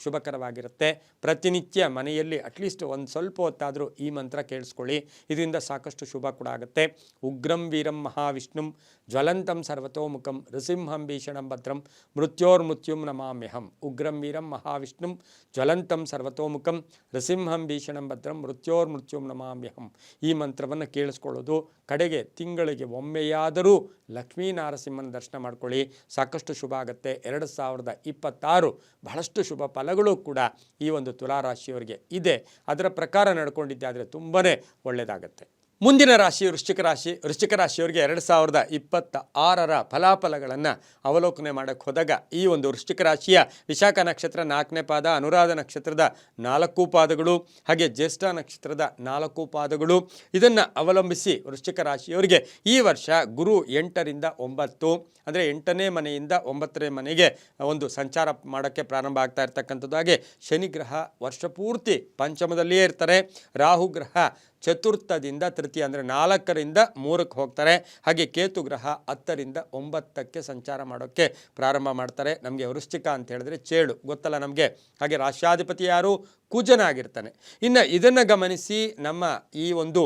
ಶುಭಕರವಾಗಿರುತ್ತೆ. ಪ್ರತಿನಿತ್ಯ ಮನೆಯಲ್ಲಿ ಅಟ್ಲೀಸ್ಟ್ ಒಂದು ಸ್ವಲ್ಪ ಹೊತ್ತಾದರೂ ಈ ಮಂತ್ರ ಕೇಳಿಸ್ಕೊಳ್ಳಿ, ಇದರಿಂದ ಸಾಕಷ್ಟು ಶುಭ ಕೂಡ ಆಗುತ್ತೆ. ಉಗ್ರಂ ವೀರಂ ಮಹಾವಿಷ್ಣುಂ ಜ್ವಲಂತಂ ಸರ್ವತೋಮುಖಂ ನೃಸಿಂಹಂ ಭೀಷಣಂ ಭದ್ರಂ ಮೃತ್ಯೋರ್ಮೃತ್ಯುಂ ನಮಾಮ್ಯಹಂ. ಉಗ್ರಂ ವೀರಂ ಮಹಾವಿಷ್ಣುಂ ಜ್ವಲಂತಂ ಸರ್ವತೋಮುಖಂ ನೃಸಿಂಹಂ ಭೀಷಣಂ ಭದ್ರಂ ಮೃತ್ಯೋರ್ಮೃತ್ಯುಂ ನಮಾಮ್ಯಹಂ. ಈ ಮಂತ್ರವನ್ನು ಕೇಳಿಸ್ಕೊಳ್ಳೋದು. ಕಡೆಗೆ ತಿಂಗಳಿಗೆ ಒಮ್ಮೆಯಾದರೂ ಲಕ್ಷ್ಮೀ ನಾರಸಿಂಹನ ದರ್ಶನ ಮಾಡ್ಕೊಳ್ಳಿ, ಸಾಕಷ್ಟು ಶುಭ ಆಗುತ್ತೆ. 2026 ಬಹಳಷ್ಟು ಶುಭ ಫಲಗಳು ಕೂಡ ಈ ಒಂದು ತುಲಾರಾಶಿಯವರಿಗೆ ಇದೆ. ಅದರ ಪ್ರಕಾರ ನಡ್ಕೊಂಡಿದ್ದೆ ಆದರೆ ತುಂಬಾ ಒಳ್ಳೆಯದಾಗತ್ತೆ. ಮುಂದಿನ ರಾಶಿ ವೃಶ್ಚಿಕ ರಾಶಿ. ವೃಶ್ಚಿಕ ರಾಶಿಯವರಿಗೆ 2026ರ ಫಲಾಫಲಗಳನ್ನು ಅವಲೋಕನೆ ಮಾಡೋಕ್ಕೆ ಹೋದಾಗ ಈ ಒಂದು ವೃಶ್ಚಿಕ ರಾಶಿಯ ವಿಶಾಖ ನಕ್ಷತ್ರ 4ನೇ ಪಾದ, ಅನುರಾಧ ನಕ್ಷತ್ರದ 4 ಪಾದಗಳು, ಹಾಗೆ ಜ್ಯೇಷ್ಠ ನಕ್ಷತ್ರದ 4 ಪಾದಗಳು, ಇದನ್ನು ಅವಲಂಬಿಸಿ ವೃಶ್ಚಿಕ ರಾಶಿಯವರಿಗೆ ಈ ವರ್ಷ ಗುರು 8ರಿಂದ 9 ಅಂದರೆ 8ನೇ ಮನೆಯಿಂದ 9ನೇ ಮನೆಗೆ ಒಂದು ಸಂಚಾರ ಮಾಡೋಕ್ಕೆ ಪ್ರಾರಂಭ ಆಗ್ತಾ ಇರ್ತಕ್ಕಂಥದ್ದು. ಹಾಗೆ ಶನಿಗ್ರಹ ವರ್ಷ ಪೂರ್ತಿ ಪಂಚಮದಲ್ಲಿಯೇ ಇರ್ತಾರೆ. ರಾಹುಗ್ರಹ ಚತುರ್ಥದಿಂದ ತೃತೀಯ ಅಂದರೆ 4ರಿಂದ 3ಕ್ಕೆ ಹೋಗ್ತಾರೆ. ಹಾಗೆ ಕೇತು ಗ್ರಹ 10ರಿಂದ 9ಕ್ಕೆ ಸಂಚಾರ ಮಾಡೋಕ್ಕೆ ಪ್ರಾರಂಭ ಮಾಡ್ತಾರೆ. ನಮಗೆ ವೃಶ್ಚಿಕ ಅಂತ ಹೇಳಿದ್ರೆ ಚೇಳು ಗೊತ್ತಲ್ಲ ನಮಗೆ. ಹಾಗೆ ರಾಶ್ಯಾಧಿಪತಿ ಯಾರು? ಕುಜನಾಗಿರ್ತಾನೆ. ಇನ್ನು ಇದನ್ನು ಗಮನಿಸಿ ನಮ್ಮ ಈ ಒಂದು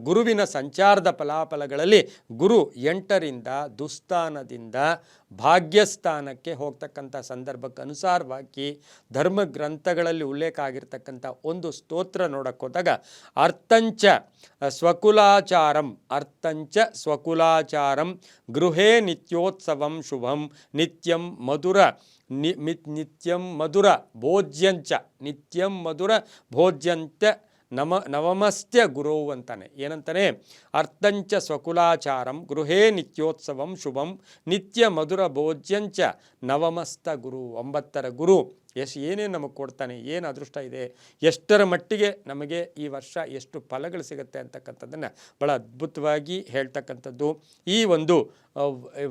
ಗುರುವಿನ ಸಂಚಾರದ ಫಲಾಫಲಗಳಲ್ಲಿ ಗುರು 8ರಿಂದ ದುಸ್ಥಾನದಿಂದ ಭಾಗ್ಯಸ್ಥಾನಕ್ಕೆ ಹೋಗ್ತಕ್ಕಂಥ ಸಂದರ್ಭಕ್ಕೆ ಅನುಸಾರವಾಗಿ ಧರ್ಮ ಗ್ರಂಥಗಳಲ್ಲಿ ಉಲ್ಲೇಖ ಆಗಿರ್ತಕ್ಕಂಥ ಒಂದು ಸ್ತೋತ್ರ ನೋಡಕ್ಕೆ ಹೋದಾಗ ಅರ್ಥಂಚ ಸ್ವಕುಲಾಚಾರಂ ಗೃಹೇ ನಿತ್ಯೋತ್ಸವಂ ಶುಭಂ ನಿತ್ಯಂ ಮಧುರ ಭೋಜ್ಯಂಚ ನವಮಸ್ತ್ಯ ಗುರೋವು ಅಂತಾನೆ. ಏನಂತಾನೆ? ಅರ್ಥಂಚ ಸ್ವಕುಲಾಚಾರಂ ಗೃಹೇ ನಿತ್ಯೋತ್ಸವಂ ಶುಭಂ ನಿತ್ಯ ಮಧುರ ಭೋಜ್ಯಂಚ ನವಮಸ್ತ ಗುರು. 9ರ ಗುರು ಏನೇನು ನಮಗೆ ಕೊಡ್ತಾನೆ, ಏನು ಅದೃಷ್ಟ ಇದೆ, ಎಷ್ಟರ ಮಟ್ಟಿಗೆ ನಮಗೆ ಈ ವರ್ಷ ಎಷ್ಟು ಫಲಗಳು ಸಿಗುತ್ತೆ ಅಂತಕ್ಕಂಥದ್ದನ್ನು ಭಾಳ ಅದ್ಭುತವಾಗಿ ಹೇಳ್ತಕ್ಕಂಥದ್ದು. ಈ ಒಂದು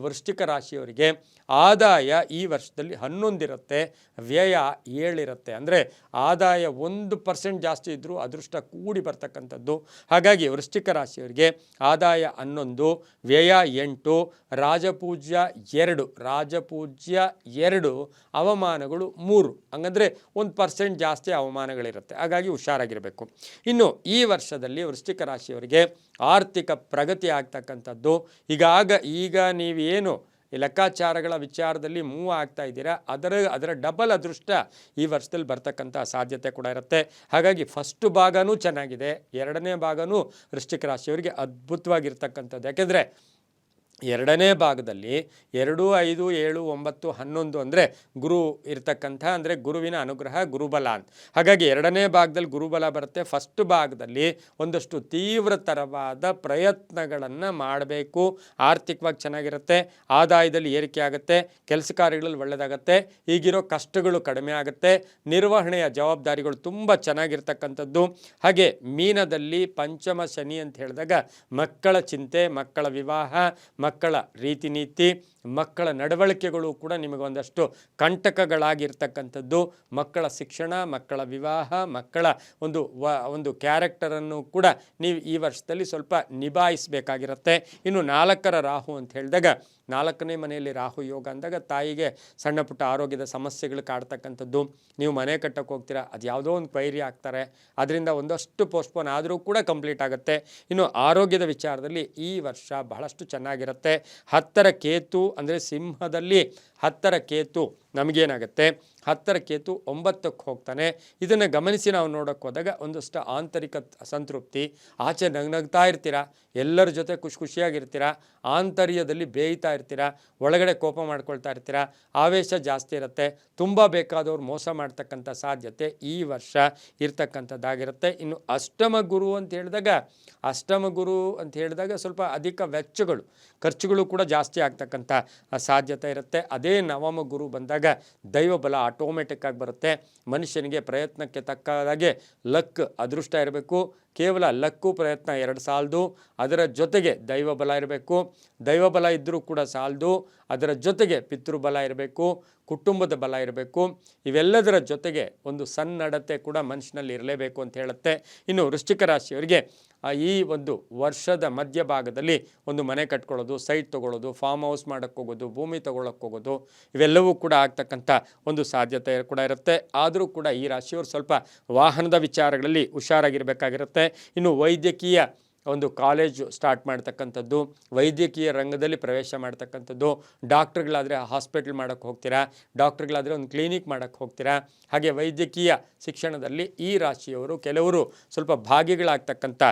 ವೃಶ್ಚಿಕ ರಾಶಿಯವರಿಗೆ ಆದಾಯ ಈ ವರ್ಷದಲ್ಲಿ 11 ಇರುತ್ತೆ, ವ್ಯಯ 7 ಇರುತ್ತೆ. ಅಂದರೆ ಆದಾಯ 1% ಜಾಸ್ತಿ ಇದ್ದರೂ ಅದೃಷ್ಟ ಕೂಡಿ ಬರ್ತಕ್ಕಂಥದ್ದು. ಹಾಗಾಗಿ ವೃಶ್ಚಿಕ ರಾಶಿಯವರಿಗೆ ಆದಾಯ 11, ವ್ಯಯ 8, ರಾಜಪೂಜ್ಯ 2, ಅವಮಾನಗಳು 3. ಹಂಗಂದರೆ 1% ಜಾಸ್ತಿ ಅವಮಾನಗಳಿರುತ್ತೆ. ಹಾಗಾಗಿ ಹುಷಾರಾಗಿರಬೇಕು. ಇನ್ನು ಈ ವರ್ಷದಲ್ಲಿ ವೃಶ್ಚಿಕ ರಾಶಿಯವರಿಗೆ ಆರ್ಥಿಕ ಪ್ರಗತಿ ಆಗ್ತಕ್ಕಂಥದ್ದು. ಈಗ ನೀವೇನು ಲೆಕ್ಕಾಚಾರಗಳ ವಿಚಾರದಲ್ಲಿ ಮೂವ್ ಆಗ್ತಾ ಇದ್ದೀರಾ, ಅದರ ಡಬಲ್ ಅದೃಷ್ಟ ಈ ವರ್ಷದಲ್ಲಿ ಬರ್ತಕ್ಕಂಥ ಸಾಧ್ಯತೆ ಕೂಡ ಇರುತ್ತೆ. ಹಾಗಾಗಿ ಫಸ್ಟ್ ಭಾಗನೂ ಚೆನ್ನಾಗಿದೆ, 2ನೇ ಭಾಗನೂ ವೃಶ್ಚಿಕ ರಾಶಿಯವರಿಗೆ ಅದ್ಭುತವಾಗಿರ್ತಕ್ಕಂಥದ್ದು. ಯಾಕೆಂದರೆ 2ನೇ ಭಾಗದಲ್ಲಿ 2, 5, 7, 9, 11 ಅಂದರೆ ಗುರು ಇರ್ತಕ್ಕಂಥ, ಅಂದರೆ ಗುರುವಿನ ಅನುಗ್ರಹ ಗುರುಬಲ ಅಂತ. ಹಾಗಾಗಿ 2ನೇ ಭಾಗದಲ್ಲಿ ಗುರುಬಲ ಬರುತ್ತೆ. ಫಸ್ಟ್ ಭಾಗದಲ್ಲಿ ಒಂದಷ್ಟು ತೀವ್ರತರವಾದ ಪ್ರಯತ್ನಗಳನ್ನು ಮಾಡಬೇಕು. ಆರ್ಥಿಕವಾಗಿ ಚೆನ್ನಾಗಿರುತ್ತೆ, ಆದಾಯದಲ್ಲಿ ಏರಿಕೆ ಆಗುತ್ತೆ, ಕೆಲಸ ಕಾರ್ಯಗಳಲ್ಲಿ ಒಳ್ಳೆಯದಾಗತ್ತೆ, ಈಗಿರೋ ಕಷ್ಟಗಳು ಕಡಿಮೆ ಆಗುತ್ತೆ, ನಿರ್ವಹಣೆಯ ಜವಾಬ್ದಾರಿಗಳು ತುಂಬ ಚೆನ್ನಾಗಿರ್ತಕ್ಕಂಥದ್ದು. ಹಾಗೆ ಮೀನದಲ್ಲಿ ಪಂಚಮ ಶನಿ ಅಂತ ಹೇಳಿದಾಗ ಮಕ್ಕಳ ಚಿಂತೆ, ಮಕ್ಕಳ ವಿವಾಹ, ಮಕ್ಕಳ ರೀತಿ ನೀತಿ, ಮಕ್ಕಳ ನಡವಳಿಕೆಗಳು ಕೂಡ ನಿಮಗೊಂದಷ್ಟು ಕಂಟಕಗಳಾಗಿರ್ತಕ್ಕಂಥದ್ದು. ಮಕ್ಕಳ ಶಿಕ್ಷಣ, ಮಕ್ಕಳ ವಿವಾಹ, ಮಕ್ಕಳ ಒಂದು ಕ್ಯಾರೆಕ್ಟರನ್ನು ಕೂಡ ನೀವು ಈ ವರ್ಷದಲ್ಲಿ ಸ್ವಲ್ಪ ನಿಭಾಯಿಸಬೇಕಾಗಿರುತ್ತೆ. ಇನ್ನು 4ರ ರಾಹು ಅಂತ ಹೇಳಿದಾಗ 4ನೇ ಮನೆಯಲ್ಲಿ ರಾಹು ಯೋಗ ಅಂದಾಗ ತಾಯಿಗೆ ಸಣ್ಣ ಪುಟ್ಟ ಆರೋಗ್ಯದ ಸಮಸ್ಯೆಗಳು ಕಾಡ್ತಕ್ಕಂಥದ್ದು. ನೀವು ಮನೆ ಕಟ್ಟಕ್ಕೆ ಹೋಗ್ತೀರಾ, ಅದು ಯಾವುದೋ ಒಂದು ಪೈರಿ ಆಗ್ತಾರೆ, ಅದರಿಂದ ಒಂದಷ್ಟು ಪೋಸ್ಟ್ಪೋನ್ ಆದರೂ ಕೂಡ ಕಂಪ್ಲೀಟ್ ಆಗುತ್ತೆ. ಇನ್ನು ಆರೋಗ್ಯದ ವಿಚಾರದಲ್ಲಿ ಈ ವರ್ಷ ಬಹಳಷ್ಟು ಚೆನ್ನಾಗಿರುತ್ತೆ. 10ರ ಕೇತು ಅಂದರೆ ಸಿಂಹದಲ್ಲಿ 10ರ ಕೇತು ನಮಗೇನಾಗುತ್ತೆ, 10ರ ಕೇತು 9ಕ್ಕೆ ಹೋಗ್ತಾನೆ. ಇದನ್ನು ಗಮನಿಸಿ ನಾವು ನೋಡೋಕ್ಕೆ ಹೋದಾಗ ಒಂದಷ್ಟು ಆಂತರಿಕ ಸಂತೃಪ್ತಿ, ಆಚೆ ನಗ್ನಗ್ತಾ ಇರ್ತೀರಾ, ಎಲ್ಲರ ಜೊತೆ ಖುಷಿಯಾಗಿರ್ತೀರಾ, ಆಂತರ್ಯದಲ್ಲಿ ಬೇಯ್ತಾ ಇರ್ತೀರಾ, ಒಳಗಡೆ ಕೋಪ ಮಾಡ್ಕೊಳ್ತಾ ಇರ್ತೀರಾ, ಆವೇಶ ಜಾಸ್ತಿ ಇರುತ್ತೆ, ತುಂಬ ಬೇಕಾದವ್ರು ಮೋಸ ಮಾಡ್ತಕ್ಕಂಥ ಸಾಧ್ಯತೆ ಈ ವರ್ಷ ಇರ್ತಕ್ಕಂಥದ್ದಾಗಿರುತ್ತೆ. ಇನ್ನು ಅಷ್ಟಮ ಗುರು ಅಂತ ಹೇಳಿದಾಗ ಸ್ವಲ್ಪ ಅಧಿಕ ವೆಚ್ಚಗಳು, ಖರ್ಚುಗಳು ಕೂಡ ಜಾಸ್ತಿ ಆಗ್ತಕ್ಕಂಥ ಸಾಧ್ಯತೆ ಇರುತ್ತೆ. ಅದೇ ನವಮ ಗುರು ಬಂದಾಗ ದೈವ ಬಲ ಆಟೋಮೆಟಿಕ್ ಆಗಿ ಬರುತ್ತೆ. ಮನುಷ್ಯನಿಗೆ ಪ್ರಯತ್ನಕ್ಕೆ ತಕ್ಕಾದಾಗೆ ಲಕ್ ಅದೃಷ್ಟ ಇರಬೇಕು. ಕೇವಲ ಲಕ್ಕು ಪ್ರಯತ್ನ 2 ಸಾಲದು, ಅದರ ಜೊತೆಗೆ ದೈವ ಬಲ ಇರಬೇಕು. ದೈವ ಬಲ ಇದ್ದರೂ ಕೂಡ ಸಾಲದು, ಅದರ ಜೊತೆಗೆ ಪಿತೃಬಲ ಇರಬೇಕು, ಕುಟುಂಬದ ಬಲ ಇರಬೇಕು. ಇವೆಲ್ಲದರ ಜೊತೆಗೆ ಒಂದು ಸನ್ನಡತೆ ಕೂಡ ಮನುಷ್ಯನಲ್ಲಿ ಇರಲೇಬೇಕು ಅಂತ ಹೇಳುತ್ತೆ. ಇನ್ನು ವೃಶ್ಚಿಕ ರಾಶಿಯವರಿಗೆ ಈ ಒಂದು ವರ್ಷದ ಮಧ್ಯಭಾಗದಲ್ಲಿ ಒಂದು ಮನೆ ಕಟ್ಕೊಳ್ಳೋದು, ಸೈಟ್ ತೊಗೊಳ್ಳೋದು, ಫಾರ್ಮ್ ಹೌಸ್ ಮಾಡೋಕ್ಕೆ ಹೋಗೋದು, ಭೂಮಿ ತೊಗೊಳಕ್ಕೆ ಹೋಗೋದು, ಇವೆಲ್ಲವೂ ಕೂಡ ಆಗ್ತಕ್ಕಂಥ ಒಂದು ಸಾಧ್ಯತೆ ಕೂಡ ಇರುತ್ತೆ. ಆದರೂ ಕೂಡ ಈ ರಾಶಿಯವರು ಸ್ವಲ್ಪ ವಾಹನದ ವಿಚಾರಗಳಲ್ಲಿ ಹುಷಾರಾಗಿರಬೇಕಾಗಿರುತ್ತೆ. ಇನ್ನು ವೈದ್ಯಕೀಯ ಒಂದು ಕಾಲೇಜು ಸ್ಟಾರ್ಟ್ ಮಾಡ್ತಕ್ಕಂಥದ್ದು, ವೈದ್ಯಕೀಯ ರಂಗದಲ್ಲಿ ಪ್ರವೇಶ ಮಾಡ್ತಕ್ಕಂಥದ್ದು, ಡಾಕ್ಟ್ರುಗಳಾದರೆ ಹಾಸ್ಪಿಟ್ಲ್ ಮಾಡೋಕ್ಕೆ ಹೋಗ್ತೀರಾ, ಡಾಕ್ಟ್ರುಗಳಾದರೆ ಒಂದು ಕ್ಲಿನಿಕ್ ಮಾಡೋಕ್ಕೆ ಹೋಗ್ತೀರಾ. ಹಾಗೆ ವೈದ್ಯಕೀಯ ಶಿಕ್ಷಣದಲ್ಲಿ ಈ ರಾಶಿಯವರು ಕೆಲವರು ಸ್ವಲ್ಪ ಭಾಗಿಗಳಾಗ್ತಕ್ಕಂಥ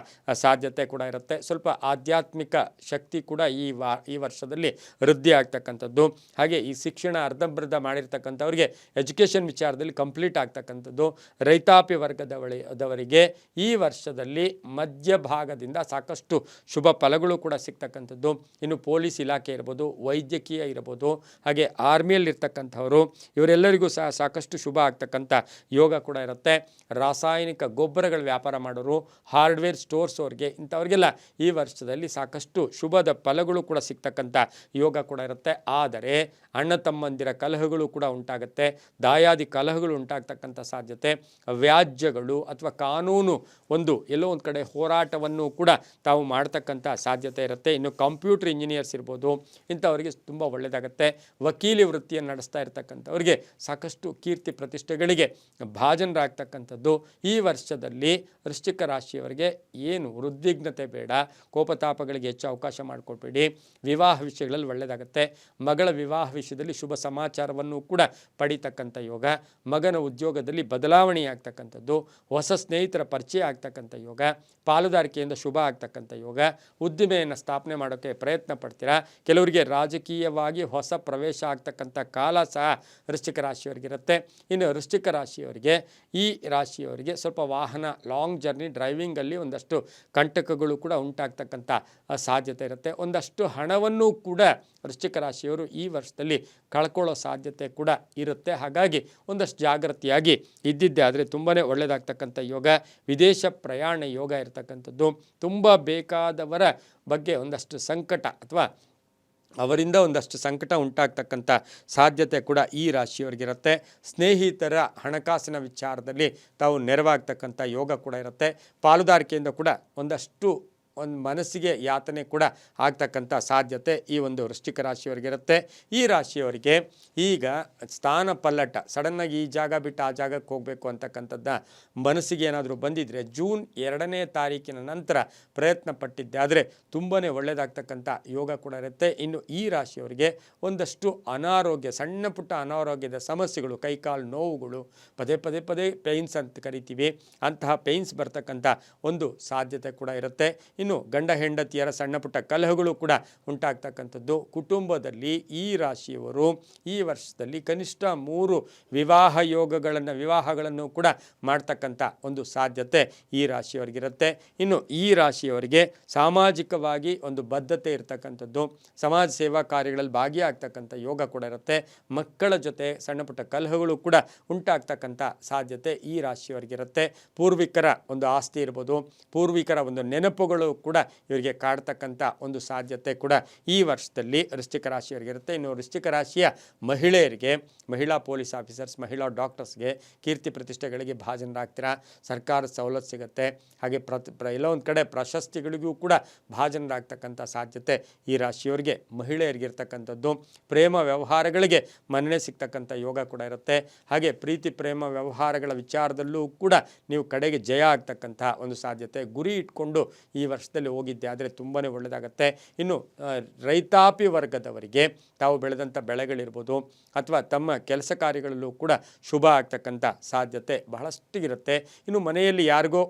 ಸಾಧ್ಯತೆ ಕೂಡ ಇರುತ್ತೆ. ಸ್ವಲ್ಪ ಆಧ್ಯಾತ್ಮಿಕ ಶಕ್ತಿ ಕೂಡ ಈ ವರ್ಷದಲ್ಲಿ ವೃದ್ಧಿ ಆಗ್ತಕ್ಕಂಥದ್ದು. ಹಾಗೆ ಈ ಶಿಕ್ಷಣ ಅರ್ಧಂಬರ್ಧ ಮಾಡಿರ್ತಕ್ಕಂಥವ್ರಿಗೆ ಎಜುಕೇಷನ್ ವಿಚಾರದಲ್ಲಿ ಕಂಪ್ಲೀಟ್ ಆಗ್ತಕ್ಕಂಥದ್ದು. ರೈತಾಪಿ ವರ್ಗದವರಿಗೆ ಈ ವರ್ಷದಲ್ಲಿ ಮಧ್ಯಭಾಗದಿಂದ ಸಾಕಷ್ಟು ಶುಭ ಫಲಗಳು ಕೂಡ ಸಿಗ್ತಕ್ಕಂಥದ್ದು. ಇನ್ನು ಪೊಲೀಸ್ ಇಲಾಖೆ ಇರ್ಬೋದು, ವೈದ್ಯಕೀಯ ಇರ್ಬೋದು, ಹಾಗೆ ಆರ್ಮಿಯಲ್ಲಿರ್ತಕ್ಕಂಥವರು ಇವರೆಲ್ಲರಿಗೂ ಸಹ ಸಾಕಷ್ಟು ಶುಭ ಆಗ್ತಕ್ಕಂಥ ಯೋಗ ಕೂಡ ಇರುತ್ತೆ. ರಾಸಾಯನಿಕ ಗೊಬ್ಬರಗಳ ವ್ಯಾಪಾರ ಮಾಡೋರು, ಹಾರ್ಡ್ವೇರ್ ಸ್ಟೋರ್ಸ್ ಅವ್ರಿಗೆ, ಇಂಥವ್ರಿಗೆಲ್ಲ ಈ ವರ್ಷದಲ್ಲಿ ಸಾಕಷ್ಟು ಶುಭದ ಫಲಗಳು ಕೂಡ ಸಿಗ್ತಕ್ಕಂಥ ಯೋಗ ಕೂಡ ಇರುತ್ತೆ. ಆದರೆ ಅಣ್ಣ ತಮ್ಮಂದಿರ ಕಲಹಗಳು ಕೂಡ ಉಂಟಾಗುತ್ತೆ, ದಾಯಾದಿ ಕಲಹಗಳು ಉಂಟಾಗ್ತಕ್ಕಂಥ ಸಾಧ್ಯತೆ, ವ್ಯಾಜ್ಯಗಳು ಅಥವಾ ಕಾನೂನು ಎಲ್ಲೋ ಒಂದು ಕಡೆ ಹೋರಾಟವನ್ನು ಕೂಡ ತಾವು ಮಾಡ್ತಕ್ಕಂಥ ಸಾಧ್ಯತೆ ಇರುತ್ತೆ. ಇನ್ನು ಕಂಪ್ಯೂಟರ್ ಇಂಜಿನಿಯರ್ಸ್ ಇರ್ಬೋದು, ಇಂಥವರಿಗೆ ತುಂಬ ಒಳ್ಳೆಯದಾಗುತ್ತೆ. ವಕೀಲಿ ವೃತ್ತಿಯನ್ನು ನಡೆಸ್ತಾ ಇರ್ತಕ್ಕಂಥವ್ರಿಗೆ ಸಾಕಷ್ಟು ಕೀರ್ತಿ ಪ್ರತಿಷ್ಠೆಗಳಿಗೆ ಭಾಜನರಾಗ್ತಕ್ಕಂಥದ್ದು. ಈ ವರ್ಷದಲ್ಲಿ ವೃಶ್ಚಿಕ ರಾಶಿಯವರಿಗೆ ಏನು ಉದ್ವಿಗ್ನತೆ ಬೇಡ, ಕೋಪತಾಪಗಳಿಗೆ ಹೆಚ್ಚು ಅವಕಾಶ ಮಾಡಿಕೊಡ್ಬೇಡಿ. ವಿವಾಹ ವಿಷಯಗಳಲ್ಲಿ ಒಳ್ಳೆಯದಾಗುತ್ತೆ. ಮಗಳ ವಿವಾಹ ವಿಷಯದಲ್ಲಿ ಶುಭ ಸಮಾಚಾರವನ್ನು ಕೂಡ ಪಡಿತಕ್ಕಂಥ ಯೋಗ, ಮಗನ ಉದ್ಯೋಗದಲ್ಲಿ ಬದಲಾವಣೆ ಆಗ್ತಕ್ಕಂಥದ್ದು, ಹೊಸ ಸ್ನೇಹಿತರ ಪರಿಚಯ ಆಗ್ತಕ್ಕಂಥ ಯೋಗ, ಪಾಲುದಾರಿಕೆಯಿಂದ ಶುಭ ಆಗ್ತಕ್ಕಂಥ ಯೋಗ, ಉದ್ದಿಮೆಯನ್ನು ಸ್ಥಾಪನೆ ಮಾಡೋಕ್ಕೆ ಪ್ರಯತ್ನ ಪಡ್ತೀರಾ. ಕೆಲವರಿಗೆ ರಾಜಕೀಯವಾಗಿ ಹೊಸ ಪ್ರವೇಶ ಆಗ್ತಕ್ಕಂಥ ಕಾಲ ಸಹ ವೃಶ್ಚಿಕ ರಾಶಿಯವರಿಗಿರುತ್ತೆ. ಇನ್ನು ವೃಶ್ಚಿಕ ರಾಶಿಯವರಿಗೆ ಈ ರಾಶಿಯವರಿಗೆ ಸ್ವಲ್ಪ ವಾಹನ ಲಾಂಗ್ ಜರ್ನಿ ಡ್ರೈವಿಂಗಲ್ಲಿ ಒಂದಷ್ಟು ಕಂಟಕಗಳು ಕೂಡ ಉಂಟಾಗ್ತಕ್ಕಂಥ ಸಾಧ್ಯತೆ ಇರುತ್ತೆ. ಒಂದಷ್ಟು ಹಣವನ್ನು ಕೂಡ ವೃಶ್ಚಿಕ ರಾಶಿಯವರು ಈ ವರ್ಷದಲ್ಲಿ ಕಳ್ಕೊಳ್ಳೋ ಸಾಧ್ಯತೆ ಕೂಡ ಇರುತ್ತೆ. ಹಾಗಾಗಿ ಒಂದಷ್ಟು ಜಾಗೃತಿಯಾಗಿ ಇದ್ದಿದ್ದೆ ಆದರೆ ತುಂಬಾ ಒಳ್ಳೆಯದಾಗ್ತಕ್ಕಂಥ ಯೋಗ. ವಿದೇಶ ಪ್ರಯಾಣ ಯೋಗ ಇರತಕ್ಕಂಥದ್ದು, ತುಂಬ ಬೇಕಾದವರ ಬಗ್ಗೆ ಒಂದಷ್ಟು ಸಂಕಟ ಅಥವಾ ಅವರಿಂದ ಒಂದಷ್ಟು ಸಂಕಟ ಉಂಟಾಗ್ತಕ್ಕಂಥ ಸಾಧ್ಯತೆ ಕೂಡ ಈ ರಾಶಿಯವರಿಗಿರುತ್ತೆ. ಸ್ನೇಹಿತರ ಹಣಕಾಸಿನ ವಿಚಾರದಲ್ಲಿ ತಾವು ನೆರವಾಗ್ತಕ್ಕಂಥ ಯೋಗ ಕೂಡ ಇರುತ್ತೆ. ಪಾಲುದಾರಿಕೆಯಿಂದ ಕೂಡ ಒಂದಷ್ಟು ಮನಸ್ಸಿಗೆ ಯಾತನೆ ಕೂಡ ಆಗ್ತಕ್ಕಂಥ ಸಾಧ್ಯತೆ ಈ ಒಂದು ವೃಶ್ಚಿಕ ರಾಶಿಯವರಿಗಿರುತ್ತೆ. ಈ ರಾಶಿಯವರಿಗೆ ಈಗ ಸ್ಥಾನ ಪಲ್ಲಟ, ಸಡನ್ನಾಗಿ ಈ ಜಾಗ ಬಿಟ್ಟು ಆ ಜಾಗಕ್ಕೆ ಹೋಗಬೇಕು ಅಂತಕ್ಕಂಥದ್ದು ಮನಸ್ಸಿಗೆ ಏನಾದರೂ ಬಂದಿದ್ದರೆ ಜೂನ್ 2ನೇ ತಾರೀಕಿನ ನಂತರ ಪ್ರಯತ್ನ ಪಟ್ಟಿದ್ದೆ ಆದರೆ ತುಂಬಾ ಒಳ್ಳೆಯದಾಗ್ತಕ್ಕಂಥ ಯೋಗ ಕೂಡ ಇರುತ್ತೆ. ಇನ್ನು ಈ ರಾಶಿಯವರಿಗೆ ಒಂದಷ್ಟು ಅನಾರೋಗ್ಯ, ಸಣ್ಣ ಪುಟ್ಟ ಅನಾರೋಗ್ಯದ ಸಮಸ್ಯೆಗಳು, ಕೈಕಾಲು ನೋವುಗಳು, ಪದೇ ಪದೇ ಪದೇ ಪೇಯ್ನ್ಸ್ ಅಂತ ಕರಿತೀವಿ, ಅಂತಹ ಪೇಯ್ನ್ಸ್ ಬರ್ತಕ್ಕಂಥ ಒಂದು ಸಾಧ್ಯತೆ ಕೂಡ ಇರುತ್ತೆ. ಇನ್ನು ಗಂಡ ಹೆಂಡತಿಯರ ಸಣ್ಣ ಪುಟ್ಟ ಕಲಹಗಳು ಕೂಡ ಉಂಟಾಗ್ತಕ್ಕಂಥದ್ದು. ಕುಟುಂಬದಲ್ಲಿ ಈ ರಾಶಿಯವರು ಈ ವರ್ಷದಲ್ಲಿ ಕನಿಷ್ಠ 3 ವಿವಾಹಗಳನ್ನು ಕೂಡ ಮಾಡ್ತಕ್ಕಂಥ ಒಂದು ಸಾಧ್ಯತೆ ಈ ರಾಶಿಯವರಿಗಿರುತ್ತೆ. ಇನ್ನು ಈ ರಾಶಿಯವರಿಗೆ ಸಾಮಾಜಿಕವಾಗಿ ಒಂದು ಬದ್ಧತೆ ಇರತಕ್ಕಂಥದ್ದು, ಸಮಾಜ ಸೇವಾ ಕಾರ್ಯಗಳಲ್ಲಿ ಭಾಗಿಯಾಗ್ತಕ್ಕಂಥ ಯೋಗ ಕೂಡ ಇರುತ್ತೆ. ಮಕ್ಕಳ ಜೊತೆ ಸಣ್ಣ ಪುಟ್ಟ ಕಲಹಗಳು ಕೂಡ ಉಂಟಾಗ್ತಕ್ಕಂಥ ಸಾಧ್ಯತೆ ಈ ರಾಶಿಯವರಿಗಿರುತ್ತೆ. ಪೂರ್ವಿಕರ ಒಂದು ಆಸ್ತಿ ಇರ್ಬೋದು, ಪೂರ್ವಿಕರ ಒಂದು ನೆನಪುಗಳು ಕೂಡ ಇವರಿಗೆ ಕಾಡ್ತಕ್ಕಂಥ ಒಂದು ಸಾಧ್ಯತೆ ಕೂಡ ಈ ವರ್ಷದಲ್ಲಿ ವೃಶ್ಚಿಕ ರಾಶಿಯವರಿಗಿರುತ್ತೆ. ಇನ್ನು ವೃಶ್ಚಿಕ ರಾಶಿಯ ಮಹಿಳೆಯರಿಗೆ, ಮಹಿಳಾ ಪೊಲೀಸ್ ಆಫೀಸರ್ಸ್, ಮಹಿಳಾ ಡಾಕ್ಟರ್ಸ್ಗೆ ಕೀರ್ತಿ ಪ್ರತಿಷ್ಠೆಗಳಿಗೆ ಭಾಜನರಾಗ್ತೀರಾ. ಸರ್ಕಾರದ ಸವಲತ್ತು ಸಿಗುತ್ತೆ. ಹಾಗೆ ಎಲ್ಲೋ ಒಂದು ಕಡೆ ಪ್ರಶಸ್ತಿಗಳಿಗೂ ಕೂಡ ಭಾಜನರಾಗ್ತಕ್ಕಂಥ ಸಾಧ್ಯತೆ ಈ ರಾಶಿಯವರಿಗೆ ಮಹಿಳೆಯರಿಗಿರ್ತಕ್ಕಂಥದ್ದು. ಪ್ರೇಮ ವ್ಯವಹಾರಗಳಿಗೆ ಮನ್ನಣೆ ಸಿಗ್ತಕ್ಕಂಥ ಯೋಗ ಕೂಡ ಇರುತ್ತೆ. ಹಾಗೆ ಪ್ರೀತಿ ಪ್ರೇಮ ವ್ಯವಹಾರಗಳ ವಿಚಾರದಲ್ಲೂ ಕೂಡ ನೀವು ಕಡೆಗೆ ಜಯ ಆಗ್ತಕ್ಕಂಥ ಒಂದು ಸಾಧ್ಯತೆ. ಗುರಿ ಇಟ್ಕೊಂಡು ಈ ವರ್ಷದಲ್ಲಿ ಹೋಗಿದ್ದೆ ಆದರೆ ತುಂಬಾ ಒಳ್ಳೆಯದಾಗತ್ತೆ. ಇನ್ನು ರೈತಾಪಿ ವರ್ಗದವರಿಗೆ ತಾವು ಬೆಳೆದಂಥ ಬೆಳೆಗಳಿರ್ಬೋದು ಅಥವಾ ತಮ್ಮ ಕೆಲಸ ಕಾರ್ಯಗಳಲ್ಲೂ ಕೂಡ ಶುಭ ಆಗ್ತಕ್ಕಂಥ ಸಾಧ್ಯತೆ ಬಹಳಷ್ಟು ಇರುತ್ತೆ. ಇನ್ನು ಮನೆಯಲ್ಲಿ ಯಾರಿಗೋ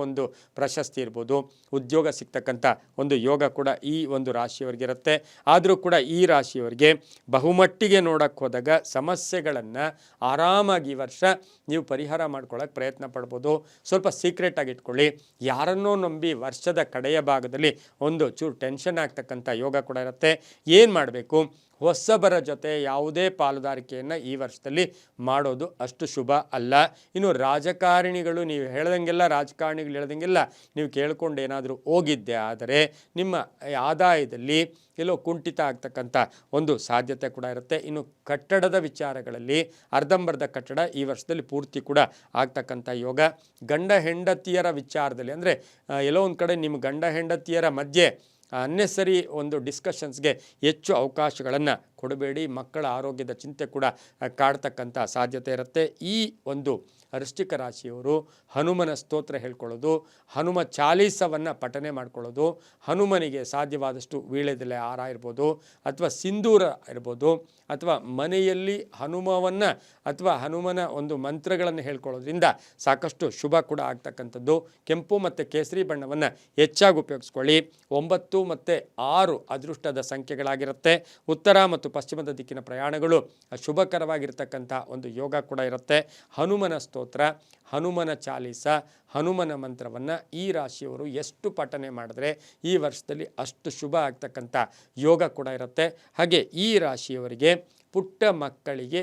ಒಂದು ಪ್ರಶಸ್ತಿ ಇರ್ಬೋದು, ಉದ್ಯೋಗ ಸಿಗ್ತಕ್ಕಂಥ ಒಂದು ಯೋಗ ಕೂಡ ಈ ಒಂದು ರಾಶಿಯವರಿಗಿರುತ್ತೆ. ಆದರೂ ಕೂಡ ಈ ರಾಶಿಯವರಿಗೆ ಬಹುಮಟ್ಟಿಗೆ ನೋಡಕ್ಕೆ ಹೋದಾಗ ಸಮಸ್ಯೆಗಳನ್ನು ಆರಾಮಾಗಿ ಈ ವರ್ಷ ನೀವು ಪರಿಹಾರ ಮಾಡ್ಕೊಳ್ಳೋಕೆ ಪ್ರಯತ್ನ ಪಡ್ಬೋದು. ಸ್ವಲ್ಪ ಸೀಕ್ರೆಟಾಗಿ ಇಟ್ಕೊಳ್ಳಿ. ಯಾರನ್ನೋ ನಂಬಿ ವರ್ಷದ ಕಡೆಯ ಭಾಗದಲ್ಲಿ ಒಂದು ಚೂರು ಟೆನ್ಷನ್ ಆಗ್ತಕ್ಕಂಥ ಯೋಗ ಕೂಡ ಇರುತ್ತೆ. ಏನು ಮಾಡಬೇಕು? ಹೊಸಬರ ಜೊತೆ ಯಾವುದೇ ಪಾಲುದಾರಿಕೆಯನ್ನು ಈ ವರ್ಷದಲ್ಲಿ ಮಾಡೋದು ಅಷ್ಟು ಶುಭ ಅಲ್ಲ. ಇನ್ನು ರಾಜಕಾರಣಿಗಳು, ನೀವು ಹೇಳ್ದಂಗೆಲ್ಲ ನೀವು ಕೇಳ್ಕೊಂಡು ಏನಾದರೂ ಹೋಗಿದ್ದೆ ಆದರೆ ನಿಮ್ಮ ಆದಾಯದಲ್ಲಿ ಎಲ್ಲೋ ಕುಂಠಿತ ಆಗ್ತಕ್ಕಂಥ ಒಂದು ಸಾಧ್ಯತೆ ಕೂಡ ಇರುತ್ತೆ. ಇನ್ನು ಕಟ್ಟಡದ ವಿಚಾರಗಳಲ್ಲಿ ಅರ್ಧಂಬರ್ಧ ಕಟ್ಟಡ ಈ ವರ್ಷದಲ್ಲಿ ಪೂರ್ತಿ ಕೂಡ ಆಗ್ತಕ್ಕಂಥ ಯೋಗ. ಗಂಡ ಹೆಂಡತಿಯರ ವಿಚಾರದಲ್ಲಿ ಅಂದರೆ ಎಲ್ಲೋ ಒಂದು ಕಡೆ ನಿಮ್ಮ ಗಂಡ ಹೆಂಡತಿಯರ ಮಧ್ಯೆ ಅನ್ನೆಸರಿ ಒಂದು ಡಿಸ್ಕಷನ್ಸ್ಗೆ ಹೆಚ್ಚು ಅವಕಾಶಗಳನ್ನು ಕೊಡಬೇಡಿ. ಮಕ್ಕಳ ಆರೋಗ್ಯದ ಚಿಂತೆ ಕೂಡ ಕಾಡ್ತಕ್ಕಂಥ ಸಾಧ್ಯತೆ ಇರುತ್ತೆ. ಈ ಒಂದು ವೃಶ್ಚಿಕ ರಾಶಿಯವರು ಹನುಮನ ಸ್ತೋತ್ರ ಹೇಳ್ಕೊಳ್ಳೋದು, ಹನುಮ ಚಾಲೀಸವನ್ನು ಪಠನೆ ಮಾಡ್ಕೊಳ್ಳೋದು, ಹನುಮನಿಗೆ ಸಾಧ್ಯವಾದಷ್ಟು ವೀಳ್ಯದೆಲೆ ಹಾರ ಇರ್ಬೋದು ಅಥವಾ ಸಿಂಧೂರ ಇರ್ಬೋದು, ಅಥವಾ ಮನೆಯಲ್ಲಿ ಹನುಮವನ್ನು ಅಥವಾ ಹನುಮನ ಒಂದು ಮಂತ್ರಗಳನ್ನು ಹೇಳ್ಕೊಳ್ಳೋದ್ರಿಂದ ಸಾಕಷ್ಟು ಶುಭ ಕೂಡ ಆಗ್ತಕ್ಕಂಥದ್ದು. ಕೆಂಪು ಮತ್ತು ಕೇಸರಿ ಬಣ್ಣವನ್ನು ಹೆಚ್ಚಾಗಿ ಉಪಯೋಗಿಸ್ಕೊಳ್ಳಿ. 9 ಮತ್ತು 6 ಅದೃಷ್ಟದ ಸಂಖ್ಯೆಗಳಾಗಿರುತ್ತೆ. ಉತ್ತರ ಮತ್ತು ಪಶ್ಚಿಮದ ದಿಕ್ಕಿನ ಪ್ರಯಾಣಗಳು ಶುಭಕರವಾಗಿರ್ತಕ್ಕಂಥ ಒಂದು ಯೋಗ ಕೂಡ ಇರುತ್ತೆ. ಹನುಮನ ಸ್ತೋತ್ರ, ಹನುಮನ ಚಾಲೀಸ, ಹನುಮನ ಮಂತ್ರವನ್ನು ಈ ರಾಶಿಯವರು ಎಷ್ಟು ಪಠನೆ ಮಾಡಿದ್ರೆ ಈ ವರ್ಷದಲ್ಲಿ ಅಷ್ಟು ಶುಭ ಆಗ್ತಕ್ಕಂಥ ಯೋಗ ಕೂಡ ಇರುತ್ತೆ. ಹಾಗೆ ಈ ರಾಶಿಯವರಿಗೆ ಪುಟ್ಟ ಮಕ್ಕಳಿಗೆ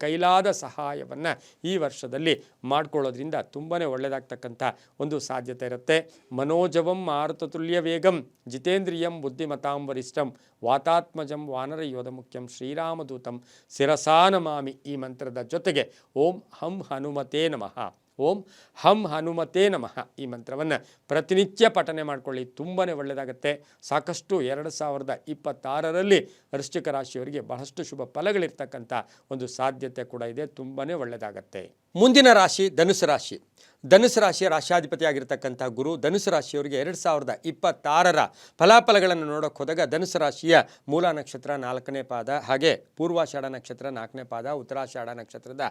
ಕೈಲಾದ ಸಹಾಯವನ್ನು ಈ ವರ್ಷದಲ್ಲಿ ಮಾಡಿಕೊಳ್ಳೋದ್ರಿಂದ ತುಂಬಾ ಒಳ್ಳೆಯದಾಗ್ತಕ್ಕಂಥ ಒಂದು ಸಾಧ್ಯತೆ ಇರುತ್ತೆ. ಮನೋಜವಂ ಮಾರುತತುಲ್ಯ ವೇಗಂ ಜಿತೇಂದ್ರಿಯಂ ಬುದ್ಧಿಮತಾಂ ವರಿಷ್ಠಂ ವಾತಾತ್ಮಜಂ ವಾನರ ಯೋಧ ಮುಖ್ಯಂ ಶ್ರೀರಾಮದೂತಂ ಶಿರಸಾನಮಾಮಿ ಈ ಮಂತ್ರದ ಜೊತೆಗೆ ಓಂ ಹಂ ಹನುಮತೇ ನಮಃ, ಓಂ ಹಂ ಹನುಮತೇ ನಮಃ ಈ ಮಂತ್ರವನ್ನು ಪ್ರತಿನಿತ್ಯ ಪಠನೆ ಮಾಡಿಕೊಳ್ಳಿ. ತುಂಬಾ ಒಳ್ಳೆಯದಾಗುತ್ತೆ. ಸಾಕಷ್ಟು 2026ರಲ್ಲಿ ವೃಶ್ಚಿಕ ರಾಶಿಯವರಿಗೆ ಬಹಳಷ್ಟು ಶುಭ ಫಲಗಳಿರ್ತಕ್ಕಂಥ ಒಂದು ಸಾಧ್ಯತೆ ಕೂಡ ಇದೆ. ತುಂಬಾ ಒಳ್ಳೆಯದಾಗತ್ತೆ. ಮುಂದಿನ ರಾಶಿ ಧನುಸು ರಾಶಿ. ಧನುಸು ರಾಶಿಯ ರಾಶಾಧಿಪತಿಯಾಗಿರ್ತಕ್ಕಂಥ ಗುರು ಧನುಸು ರಾಶಿಯವರಿಗೆ 2026ರ ಫಲಾಫಲಗಳನ್ನು ನೋಡೋಕೆ ಹೋದಾಗ ಧನುಸು ರಾಶಿಯ ಮೂಲ ನಕ್ಷತ್ರ 4ನೇ ಪಾದ, ಹಾಗೆ ಪೂರ್ವಾಷಾಢ ನಕ್ಷತ್ರ 4ನೇ ಪಾದ, ಉತ್ತರಾಷಾಢ ನಕ್ಷತ್ರದ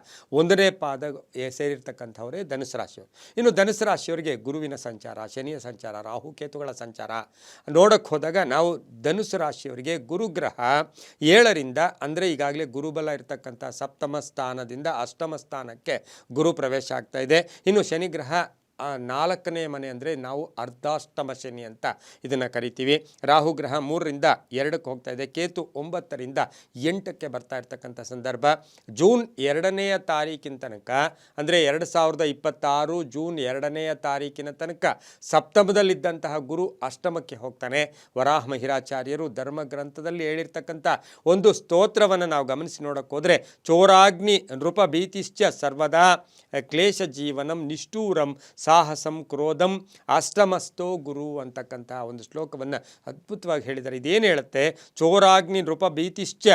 1ನೇ ಪಾದ ಸೇರಿರ್ತಕ್ಕಂಥವರೇ ಧನುಸು ರಾಶಿಯವರು. ಇನ್ನು ಧನುಸು ರಾಶಿಯವರಿಗೆ ಗುರುವಿನ ಸಂಚಾರ, ಶನಿಯ ಸಂಚಾರ, ರಾಹು ಕೇತುಗಳ ಸಂಚಾರ ನೋಡೋಕೆ ಹೋದಾಗ ನಾವು ಧನುಸು ರಾಶಿಯವರಿಗೆ ಗುರುಗ್ರಹ 7ರಿಂದ ಅಂದರೆ ಈಗಾಗಲೇ ಗುರುಬಲ ಇರತಕ್ಕಂಥ ಸಪ್ತಮ ಸ್ಥಾನದಿಂದ ಅಷ್ಟಮ ಸ್ಥಾನಕ್ಕೆ ಗುರು ಪ್ರವೇಶ ಆಗ್ತಾ ಇದೆ. ಇನ್ನು ಶನಿಗ್ರಹ 4ನೇ ಮನೆ ಅಂದರೆ ನಾವು ಅರ್ಧಾಷ್ಟಮ ಶನಿ ಅಂತ ಇದನ್ನು ಕರಿತೀವಿ. ರಾಹುಗ್ರಹ 3ರಿಂದ 2ಕ್ಕೆ ಹೋಗ್ತಾ ಇದೆ. ಕೇತು 9ರಿಂದ 8ಕ್ಕೆ ಬರ್ತಾ ಇರ್ತಕ್ಕಂಥ ಸಂದರ್ಭ. ಜೂನ್ 2ನೇ ತಾರೀಕಿನ ತನಕ ಅಂದರೆ 2026 ಜೂನ್ 2ನೇ ತಾರೀಕಿನ ತನಕ ಸಪ್ತಮದಲ್ಲಿದ್ದಂತಹ ಗುರು ಅಷ್ಟಮಕ್ಕೆ ಹೋಗ್ತಾನೆ. ವರಾಹ ಮಹಿರಾಚಾರ್ಯರು ಧರ್ಮ ಗ್ರಂಥದಲ್ಲಿ ಹೇಳಿರ್ತಕ್ಕಂಥ ಒಂದು ಸ್ತೋತ್ರವನ್ನು ನಾವು ಗಮನಿಸಿ ನೋಡೋಕೆ ಹೋದರೆ ಚೋರಾಗ್ನಿ ನೃಪ ಭೀತಿಶ್ಚ ಸರ್ವದಾ ಕ್ಲೇಶ ಜೀವನಂ ನಿಷ್ಠೂರಂ ಸಾಹಸಂ ಕ್ರೋಧಂ ಅಷ್ಟಮಸ್ತೋ ಗುರು ಅಂತಕ್ಕಂಥ ಒಂದು ಶ್ಲೋಕವನ್ನು ಅದ್ಭುತವಾಗಿ ಹೇಳಿದ್ದಾರೆ. ಇದೇನು ಹೇಳುತ್ತೆ? ಚೋರಾಗ್ನಿ ನೃಪ ಭೀತಿಶ್ಚ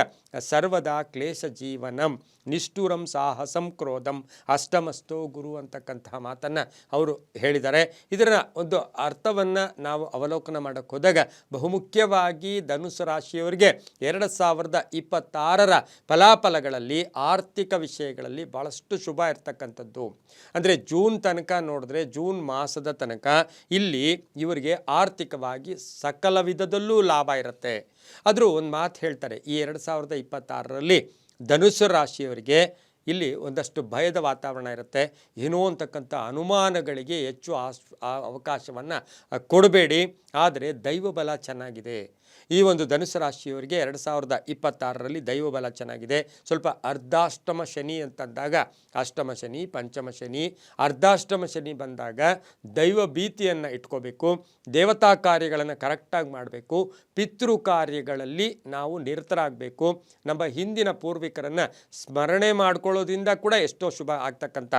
ಸರ್ವದಾ ಕ್ಲೇಶ ಜೀವನಂ ನಿಷ್ಠುರಂ ಸಾಹಸಂ ಕ್ರೋಧಂ ಅಷ್ಟಮಸ್ತೋ ಗುರು ಅಂತಕ್ಕಂತಹ ಮಾತನ್ನು ಅವರು ಹೇಳಿದ್ದಾರೆ. ಇದರ ಒಂದು ಅರ್ಥವನ್ನು ನಾವು ಅವಲೋಕನ ಮಾಡೋಕ್ಕೆ ಹೋದಾಗ ಬಹುಮುಖ್ಯವಾಗಿ ಧನುಸು ರಾಶಿಯವರಿಗೆ 2026ರ ಫಲಾಫಲಗಳಲ್ಲಿ ಆರ್ಥಿಕ ವಿಷಯಗಳಲ್ಲಿ ಭಾಳಷ್ಟು ಶುಭ ಇರ್ತಕ್ಕಂಥದ್ದು. ಅಂದರೆ ಜೂನ್ ತನಕ ನೋಡಿದ್ರೆ, ಜೂನ್ ಮಾಸದ ತನಕ ಇಲ್ಲಿ ಇವರಿಗೆ ಆರ್ಥಿಕವಾಗಿ ಸಕಲ ವಿಧದಲ್ಲೂ ಲಾಭ ಇರುತ್ತೆ. ಆದರೂ ಒಂದು ಮಾತು ಹೇಳ್ತಾರೆ, ಈ 2026ರಲ್ಲಿ ಧನುಸು ರಾಶಿಯವರಿಗೆ ಇಲ್ಲಿ ಒಂದಷ್ಟು ಭಯದ ವಾತಾವರಣ ಇರುತ್ತೆ. ಏನೋ ಅಂತಕ್ಕಂಥ ಅನುಮಾನಗಳಿಗೆ ಹೆಚ್ಚು ಅವಕಾಶವನ್ನು ಕೊಡಬೇಡಿ. ಆದರೆ ದೈವಬಲ ಚೆನ್ನಾಗಿದೆ. ಈ ಒಂದು ಧನುಸು ರಾಶಿಯವರಿಗೆ 2026ರಲ್ಲಿ ದೈವಬಲ ಚೆನ್ನಾಗಿದೆ. ಸ್ವಲ್ಪ ಅರ್ಧಾಷ್ಟಮ ಶನಿ ಅಂತಂದಾಗ ಅಷ್ಟಮ ಶನಿ, ಪಂಚಮ ಶನಿ, ಅರ್ಧಾಷ್ಟಮ ಶನಿ ಬಂದಾಗ ದೈವ ಭೀತಿಯನ್ನು ಇಟ್ಕೋಬೇಕು. ದೇವತಾ ಕಾರ್ಯಗಳನ್ನು ಕರೆಕ್ಟಾಗಿ ಮಾಡಬೇಕು. ಪಿತೃ ಕಾರ್ಯಗಳಲ್ಲಿ ನಾವು ನಿರತರಾಗಬೇಕು. ನಮ್ಮ ಹಿಂದಿನ ಪೂರ್ವಿಕರನ್ನು ಸ್ಮರಣೆ ಮಾಡ್ಕೊಳ್ಳೋದ್ರಿಂದ ಕೂಡ ಎಷ್ಟೋ ಶುಭ ಆಗ್ತಕ್ಕಂಥ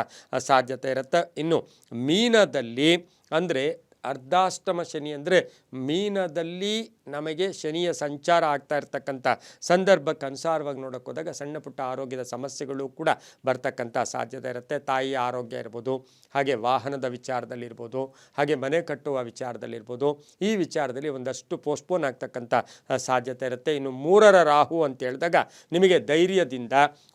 ಸಾಧ್ಯತೆ ಇರುತ್ತೆ. ಇನ್ನು ಮೀನದಲ್ಲಿ ಅಂದರೆ ಅರ್ಧಾಷ್ಟಮ ಶನಿ ಅಂದರೆ ಮೀನದಲ್ಲಿ ನಮಗೆ ಶನಿಯ ಸಂಚಾರ ಆಗ್ತಾ ಇರ್ತಕ್ಕಂಥ ಸಂದರ್ಭಕ್ಕೆ ಅನುಸಾರವಾಗಿ ನೋಡೋಕೆ ಹೋದಾಗ ಸಣ್ಣ ಪುಟ್ಟ ಆರೋಗ್ಯದ ಸಮಸ್ಯೆಗಳು ಕೂಡ ಬರ್ತಕ್ಕಂಥ ಸಾಧ್ಯತೆ ಇರುತ್ತೆ. ತಾಯಿಯ ಆರೋಗ್ಯ ಇರ್ಬೋದು, ಹಾಗೆ ವಾಹನದ ವಿಚಾರದಲ್ಲಿರ್ಬೋದು, ಹಾಗೆ ಮನೆ ಕಟ್ಟುವ ವಿಚಾರದಲ್ಲಿರ್ಬೋದು. ಈ ವಿಚಾರದಲ್ಲಿ ಒಂದಷ್ಟು ಪೋಸ್ಟ್ಪೋನ್ ಆಗ್ತಕ್ಕಂಥ ಸಾಧ್ಯತೆ ಇರುತ್ತೆ. ಇನ್ನು 3ರ ರಾಹು ಅಂತ ಹೇಳಿದಾಗ ನಿಮಗೆ ಧೈರ್ಯದಿಂದ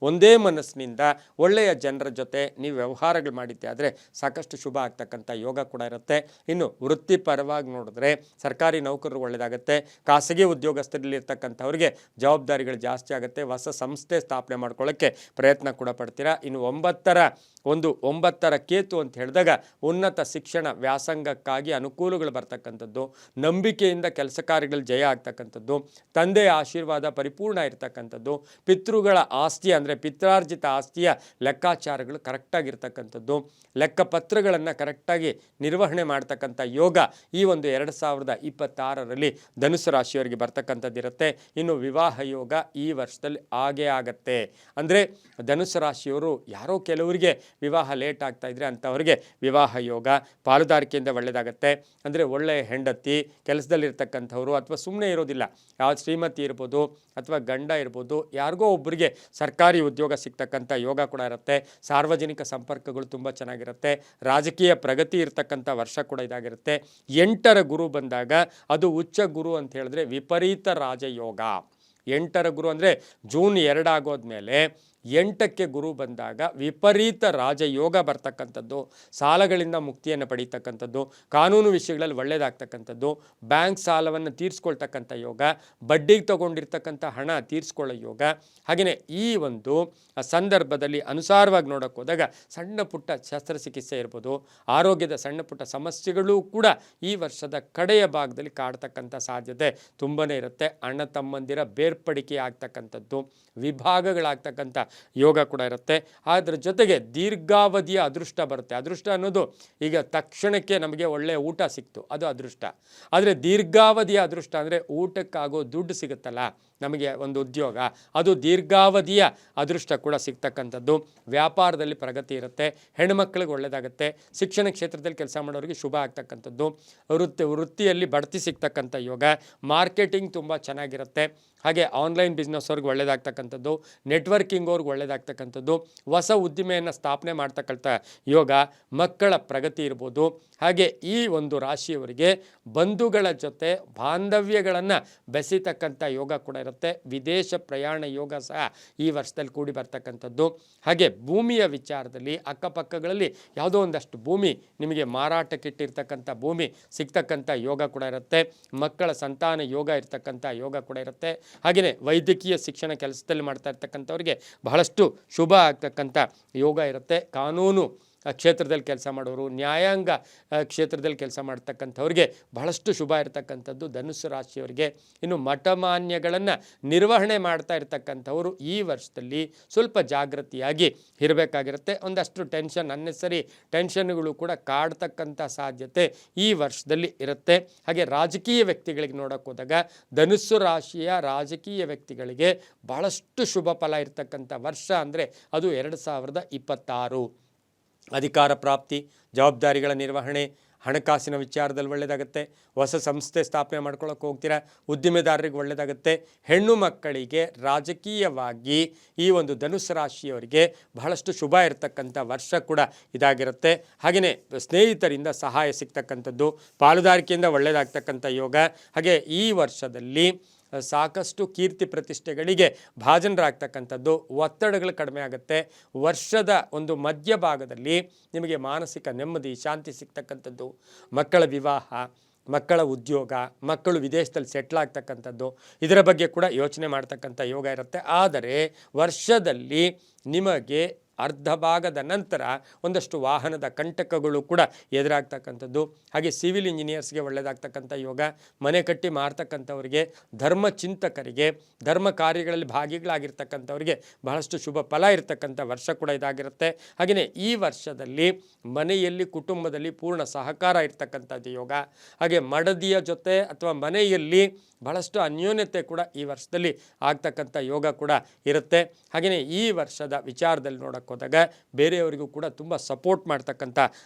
ಒಂದೇ ಮನಸ್ಸಿನಿಂದ ಒಳ್ಳೆಯ ಜನರ ಜೊತೆ ನೀವು ವ್ಯವಹಾರಗಳು ಮಾಡಿದ್ದೆ ಆದರೆ ಸಾಕಷ್ಟು ಶುಭ ಆಗ್ತಕ್ಕಂಥ ಯೋಗ ಕೂಡ ಇರುತ್ತೆ. ಇನ್ನು ವೃತ್ತಿಪರವಾಗಿ ನೋಡಿದ್ರೆ ಸರ್ಕಾರಿ ನೌಕರರು ಒಳ್ಳೆಯದಾಗುತ್ತೆ, ಖಾಸಗಿ ಉದ್ಯೋಗಸ್ಥರಲ್ಲಿರ್ತಕ್ಕಂಥವ್ರಿಗೆ ಜವಾಬ್ದಾರಿಗಳು ಜಾಸ್ತಿ ಆಗುತ್ತೆ, ಹೊಸ ಸಂಸ್ಥೆ ಸ್ಥಾಪನೆ ಮಾಡ್ಕೊಳ್ಳೋಕ್ಕೆ ಪ್ರಯತ್ನ ಕೂಡ ಪಡ್ತೀರಾ. ಇನ್ನು 9ರ ಕೇತು ಅಂತ ಹೇಳಿದಾಗ ಉನ್ನತ ಶಿಕ್ಷಣ ವ್ಯಾಸಂಗಕ್ಕಾಗಿ ಅನುಕೂಲಗಳು ಬರ್ತಕ್ಕಂಥದ್ದು, ನಂಬಿಕೆಯಿಂದ ಕೆಲಸ ಕಾರ್ಯಗಳು ಜಯ ಆಗ್ತಕ್ಕಂಥದ್ದು, ತಂದೆಯ ಆಶೀರ್ವಾದ ಪರಿಪೂರ್ಣ ಇರ್ತಕ್ಕಂಥದ್ದು, ಪಿತೃಗಳ ಆಸ್ತಿ ಅಂದರೆ ಪಿತ್ರಾರ್ಜಿತ ಆಸ್ತಿಯ ಲೆಕ್ಕಾಚಾರಗಳು ಕರೆಕ್ಟಾಗಿರ್ತಕ್ಕಂಥದ್ದು, ಲೆಕ್ಕಪತ್ರಗಳನ್ನು ಕರೆಕ್ಟಾಗಿ ನಿರ್ವಹಣೆ ಮಾಡ್ತಕ್ಕಂಥ ಯೋಗ ಈ ಒಂದು 2026ರಲ್ಲಿ ಧನುಸು ರಾಶಿಯವರಿಗೆ ಬರ್ತಕ್ಕಂಥದ್ದಿರುತ್ತೆ. ಇನ್ನು ವಿವಾಹ ಯೋಗ ಈ ವರ್ಷದಲ್ಲಿ ಆಗತ್ತೆ. ಅಂದರೆ ಧನುಸು ರಾಶಿಯವರು ಯಾರೋ ಕೆಲವರಿಗೆ ವಿವಾಹ ಲೇಟ್ ಆಗ್ತಾ ಇದ್ರೆ ಅಂಥವ್ರಿಗೆ ವಿವಾಹ ಯೋಗ, ಪಾಲುದಾರಿಕೆಯಿಂದ ಒಳ್ಳೆಯದಾಗತ್ತೆ. ಅಂದರೆ ಒಳ್ಳೆಯ ಹೆಂಡತಿ, ಕೆಲಸದಲ್ಲಿರ್ತಕ್ಕಂಥವ್ರು ಅಥವಾ ಸುಮ್ಮನೆ ಇರೋದಿಲ್ಲ, ಯಾವ ಶ್ರೀಮತಿ ಇರ್ಬೋದು ಅಥವಾ ಗಂಡ ಇರ್ಬೋದು, ಯಾರಿಗೋ ಒಬ್ಬರಿಗೆ ಸರ್ಕಾರಿ ಉದ್ಯೋಗ ಸಿಗ್ತಕ್ಕಂಥ ಯೋಗ ಕೂಡ ಇರುತ್ತೆ. ಸಾರ್ವಜನಿಕ ಸಂಪರ್ಕಗಳು ತುಂಬ ಚೆನ್ನಾಗಿರುತ್ತೆ. ರಾಜಕೀಯ ಪ್ರಗತಿ ಇರ್ತಕ್ಕಂಥ ವರ್ಷ ಕೂಡ ಇದಾಗಿರುತ್ತೆ. 8ರ ಗುರು ಬಂದಾಗ ಅದು ಉಚ್ಚ ಗುರು ಅಂತ ಹೇಳಿದ್ರೆ ವಿಪರೀತ ರಾಜಯೋಗ. 8ರ ಗುರು ಅಂದರೆ ಜೂನ್ 2 ಆಗೋದ್ಮೇಲೆ 8ಕ್ಕೆ ಗುರು ಬಂದಾಗ ವಿಪರೀತ ರಾಜಯೋಗ ಬರ್ತಕ್ಕಂಥದ್ದು, ಸಾಲಗಳಿಂದ ಮುಕ್ತಿಯನ್ನು ಪಡೀತಕ್ಕಂಥದ್ದು, ಕಾನೂನು ವಿಷಯಗಳಲ್ಲಿ ಒಳ್ಳೆಯದಾಗ್ತಕ್ಕಂಥದ್ದು, ಬ್ಯಾಂಕ್ ಸಾಲವನ್ನು ತೀರಿಸ್ಕೊಳ್ತಕ್ಕಂಥ ಯೋಗ, ಬಡ್ಡಿಗೆ ತಗೊಂಡಿರ್ತಕ್ಕಂಥ ಹಣ ತೀರಿಸ್ಕೊಳ್ಳೋ ಯೋಗ. ಹಾಗೆಯೇ ಈ ಒಂದು ಸಂದರ್ಭದಲ್ಲಿ ಅನುಸಾರವಾಗಿ ನೋಡೋಕೆ ಹೋದಾಗ ಸಣ್ಣ ಪುಟ್ಟ ಶಸ್ತ್ರಚಿಕಿತ್ಸೆ ಇರ್ಬೋದು, ಆರೋಗ್ಯದ ಸಣ್ಣ ಪುಟ್ಟ ಸಮಸ್ಯೆಗಳು ಕೂಡ ಈ ವರ್ಷದ ಕಡೆಯ ಭಾಗದಲ್ಲಿ ಕಾಡ್ತಕ್ಕಂಥ ಸಾಧ್ಯತೆ ತುಂಬಾ ಇರುತ್ತೆ. ಅಣ್ಣ ತಮ್ಮಂದಿರ ಬೇರ್ಪಡಿಕೆ ಆಗ್ತಕ್ಕಂಥದ್ದು, ವಿಭಾಗಗಳಾಗ್ತಕ್ಕಂಥ ಯೋಗ ಕೂಡ ಇರುತ್ತೆ. ಅದರ ಜೊತೆಗೆ ದೀರ್ಘಾವಧಿಯ ಅದೃಷ್ಟ ಬರುತ್ತೆ. ಅದೃಷ್ಟ ಅನ್ನೋದು ಈಗ ತಕ್ಷಣಕ್ಕೆ ನಮಗೆ ಒಳ್ಳೆಯ ಊಟ ಸಿಕ್ತು, ಅದು ಅದೃಷ್ಟ. ಆದರೆ ದೀರ್ಘಾವಧಿಯ ಅದೃಷ್ಟ ಅಂದರೆ ಊಟಕ್ಕಾಗೋ ದುಡ್ಡು ಸಿಗುತ್ತಲ್ಲ ನಮಗೆ ಒಂದು ಉದ್ಯೋಗ, ಅದು ದೀರ್ಘಾವಧಿಯ ಅದೃಷ್ಟ ಕೂಡ ಸಿಗ್ತಕ್ಕಂಥದ್ದು. ವ್ಯಾಪಾರದಲ್ಲಿ ಪ್ರಗತಿ ಇರುತ್ತೆ, ಹೆಣ್ಮಕ್ಳಿಗೆ ಒಳ್ಳೆಯದಾಗುತ್ತೆ, ಶಿಕ್ಷಣ ಕ್ಷೇತ್ರದಲ್ಲಿ ಕೆಲಸ ಮಾಡೋರಿಗೆ ಶುಭ ಆಗ್ತಕ್ಕಂಥದ್ದು, ವೃತ್ತಿಯಲ್ಲಿ ಬಡ್ತಿ ಸಿಗ್ತಕ್ಕಂಥ ಯೋಗ, ಮಾರ್ಕೆಟಿಂಗ್ ತುಂಬ ಚೆನ್ನಾಗಿರುತ್ತೆ. ಹಾಗೆ ಆನ್ಲೈನ್ ಬಿಸ್ನೆಸ್ ಅವ್ರಿಗೆ ಒಳ್ಳೆಯದಾಗ್ತಕ್ಕಂಥದ್ದು, ನೆಟ್ವರ್ಕಿಂಗ್ ಅವ್ರಿಗೆ ಒಳ್ಳೆಯದಾಗ್ತಕ್ಕಂಥದ್ದು, ಹೊಸ ಉದ್ದಿಮೆಯನ್ನು ಸ್ಥಾಪನೆ ಮಾಡ್ತಕ್ಕಂಥ ಯೋಗ, ಮಕ್ಕಳ ಪ್ರಗತಿ ಇರ್ಬೋದು. ಹಾಗೆ ಈ ಒಂದು ರಾಶಿಯವರಿಗೆ ಬಂಧುಗಳ ಜೊತೆ ಬಾಂಧವ್ಯಗಳನ್ನು ಬೆಸೀತಕ್ಕಂಥ ಯೋಗ ಕೂಡ ಇರುತ್ತೆ. ವಿದೇಶ ಪ್ರಯಾಣ ಯೋಗ ಸಹ ಈ ವರ್ಷದಲ್ಲಿ ಕೂಡಿ ಬರ್ತಕ್ಕಂಥದ್ದು. ಹಾಗೆ ಭೂಮಿಯ ವಿಚಾರದಲ್ಲಿ ಅಕ್ಕಪಕ್ಕಗಳಲ್ಲಿ ಯಾವುದೋ ಒಂದಷ್ಟು ಭೂಮಿ ನಿಮಗೆ ಮಾರಾಟಕ್ಕಿಟ್ಟಿರ್ತಕ್ಕಂಥ ಭೂಮಿ ಸಿಗ್ತಕ್ಕಂಥ ಯೋಗ ಕೂಡ ಇರುತ್ತೆ. ಮಕ್ಕಳ ಸಂತಾನ ಯೋಗ ಇರ್ತಕ್ಕಂಥ ಯೋಗ ಕೂಡ ಇರುತ್ತೆ. ಹಾಗೆಯೇ ವೈದ್ಯಕೀಯ ಶಿಕ್ಷಣ ಕೆಲಸದಲ್ಲಿ ಮಾಡ್ತಾ ಇರ್ತಕ್ಕಂಥವ್ರಿಗೆ ಬಹಳಷ್ಟು ಶುಭ ಆಗ್ತಕ್ಕಂಥ ಯೋಗ ಇರುತ್ತೆ. ಕಾನೂನು ಕ್ಷೇತ್ರದಲ್ಲಿ ಕೆಲಸ ಮಾಡೋರು, ನ್ಯಾಯಾಂಗ ಕ್ಷೇತ್ರದಲ್ಲಿ ಕೆಲಸ ಮಾಡ್ತಕ್ಕಂಥವ್ರಿಗೆ ಬಹಳಷ್ಟು ಶುಭ ಇರತಕ್ಕಂಥದ್ದು ಧನುಸ್ಸು ರಾಶಿಯವರಿಗೆ. ಇನ್ನು ಮಠಮಾನ್ಯಗಳನ್ನು ನಿರ್ವಹಣೆ ಮಾಡ್ತಾ ಇರ್ತಕ್ಕಂಥವರು ಈ ವರ್ಷದಲ್ಲಿ ಸ್ವಲ್ಪ ಜಾಗೃತಿಯಾಗಿ ಇರಬೇಕಾಗಿರುತ್ತೆ. ಒಂದಷ್ಟು ಅನ್ನೆಸರಿ ಟೆನ್ಷನ್ಗಳು ಕೂಡ ಕಾಡ್ತಕ್ಕಂಥ ಸಾಧ್ಯತೆ ಈ ವರ್ಷದಲ್ಲಿ ಇರುತ್ತೆ. ಹಾಗೆ ರಾಜಕೀಯ ವ್ಯಕ್ತಿಗಳಿಗೆ ನೋಡೋಕೆ ಹೋದಾಗ ಧನುಸ್ಸು ರಾಶಿಯ ರಾಜಕೀಯ ವ್ಯಕ್ತಿಗಳಿಗೆ ಬಹಳಷ್ಟು ಶುಭ ಫಲ ಇರತಕ್ಕಂಥ ವರ್ಷ ಅಂದರೆ ಅದು 2026. ಅಧಿಕಾರ ಪ್ರಾಪ್ತಿ, ಜವಾಬ್ದಾರಿಗಳ ನಿರ್ವಹಣೆ, ಹಣಕಾಸಿನ ವಿಚಾರದಲ್ಲಿ ಒಳ್ಳೆಯದಾಗುತ್ತೆ. ಹೊಸ ಸಂಸ್ಥೆ ಸ್ಥಾಪನೆ ಮಾಡ್ಕೊಳ್ಳೋಕೆ ಹೋಗ್ತೀರಾ, ಉದ್ದಿಮೆದಾರರಿಗೆ ಒಳ್ಳೆಯದಾಗುತ್ತೆ. ಹೆಣ್ಣು ಮಕ್ಕಳಿಗೆ ರಾಜಕೀಯವಾಗಿ ಈ ಒಂದು ಧನುಸ್ಸು ರಾಶಿಯವರಿಗೆ ಬಹಳಷ್ಟು ಶುಭ ಇರತಕ್ಕಂಥ ವರ್ಷ ಕೂಡ ಇದಾಗಿರುತ್ತೆ. ಹಾಗೆಯೇ ಸ್ನೇಹಿತರಿಂದ ಸಹಾಯ ಸಿಗ್ತಕ್ಕಂಥದ್ದು, ಪಾಲುದಾರಿಕೆಯಿಂದ ಒಳ್ಳೆಯದಾಗ್ತಕ್ಕಂಥ ಯೋಗ. ಹಾಗೆ ಈ ವರ್ಷದಲ್ಲಿ ಸಾಕಷ್ಟು ಕೀರ್ತಿ ಪ್ರತಿಷ್ಠೆಗಳಿಗೆ ಭಾಜನರಾಗ್ತಕ್ಕಂಥದ್ದು, ಒತ್ತಡಗಳು ಕಡಿಮೆ ಆಗುತ್ತೆ. ವರ್ಷದ ಒಂದು ಮಧ್ಯಭಾಗದಲ್ಲಿ ನಿಮಗೆ ಮಾನಸಿಕ ನೆಮ್ಮದಿ, ಶಾಂತಿ ಸಿಗ್ತಕ್ಕಂಥದ್ದು, ಮಕ್ಕಳ ವಿವಾಹ, ಮಕ್ಕಳ ಉದ್ಯೋಗ, ಮಕ್ಕಳು ವಿದೇಶದಲ್ಲಿ ಸೆಟ್ಲ್ ಆಗ್ತಕ್ಕಂಥದ್ದು, ಇದರ ಬಗ್ಗೆ ಕೂಡ ಯೋಚನೆ ಮಾಡ್ತಕ್ಕಂಥ ಯೋಗ ಇರುತ್ತೆ. ಆದರೆ ವರ್ಷದಲ್ಲಿ ನಿಮಗೆ ಅರ್ಧ ಭಾಗದ ನಂತರ ಒಂದಷ್ಟು ವಾಹನದ ಕಂಟಕಗಳು ಕೂಡ ಎದುರಾಗ್ತಕ್ಕಂಥದ್ದು. ಹಾಗೆ ಸಿವಿಲ್ ಇಂಜಿನಿಯರ್ಸ್ಗೆ ಒಳ್ಳೆಯದಾಗ್ತಕ್ಕಂಥ ಯೋಗ, ಮನೆ ಕಟ್ಟಿ ಮಾರ್ತಕ್ಕಂಥವರಿಗೆ, ಧರ್ಮ ಚಿಂತಕರಿಗೆ, ಧರ್ಮ ಕಾರ್ಯಗಳಲ್ಲಿ ಭಾಗಿಗಳಾಗಿರ್ತಕ್ಕಂಥವರಿಗೆ ಬಹಳಷ್ಟು ಶುಭ ಫಲ ಇರತಕ್ಕಂಥ ವರ್ಷ ಕೂಡ ಇದಾಗಿರುತ್ತೆ. ಹಾಗೆಯೇ ಈ ವರ್ಷದಲ್ಲಿ ಮನೆಯಲ್ಲಿ ಕುಟುಂಬದಲ್ಲಿ ಪೂರ್ಣ ಸಹಕಾರ ಇರ್ತಕ್ಕಂಥದ್ದು ಯೋಗ. ಹಾಗೆ ಮಡದಿಯ ಜೊತೆ ಅಥವಾ ಮನೆಯಲ್ಲಿ ಬಹಳಷ್ಟು ಅನ್ಯೋನ್ಯತೆ ಕೂಡ ಈ ವರ್ಷದಲ್ಲಿ ಆಗ್ತಕ್ಕಂಥ ಯೋಗ ಕೂಡ ಇರುತ್ತೆ. ಹಾಗೆಯೇ ಈ ವರ್ಷದ ವಿಚಾರದಲ್ಲಿ ನೋಡೋಕೆ ಹೋದಾಗ ಬೇರೆಯವರಿಗೂ ಕೂಡ ತುಂಬ ಸಪೋರ್ಟ್ ಮಾಡ್ತಕ್ಕಂಥ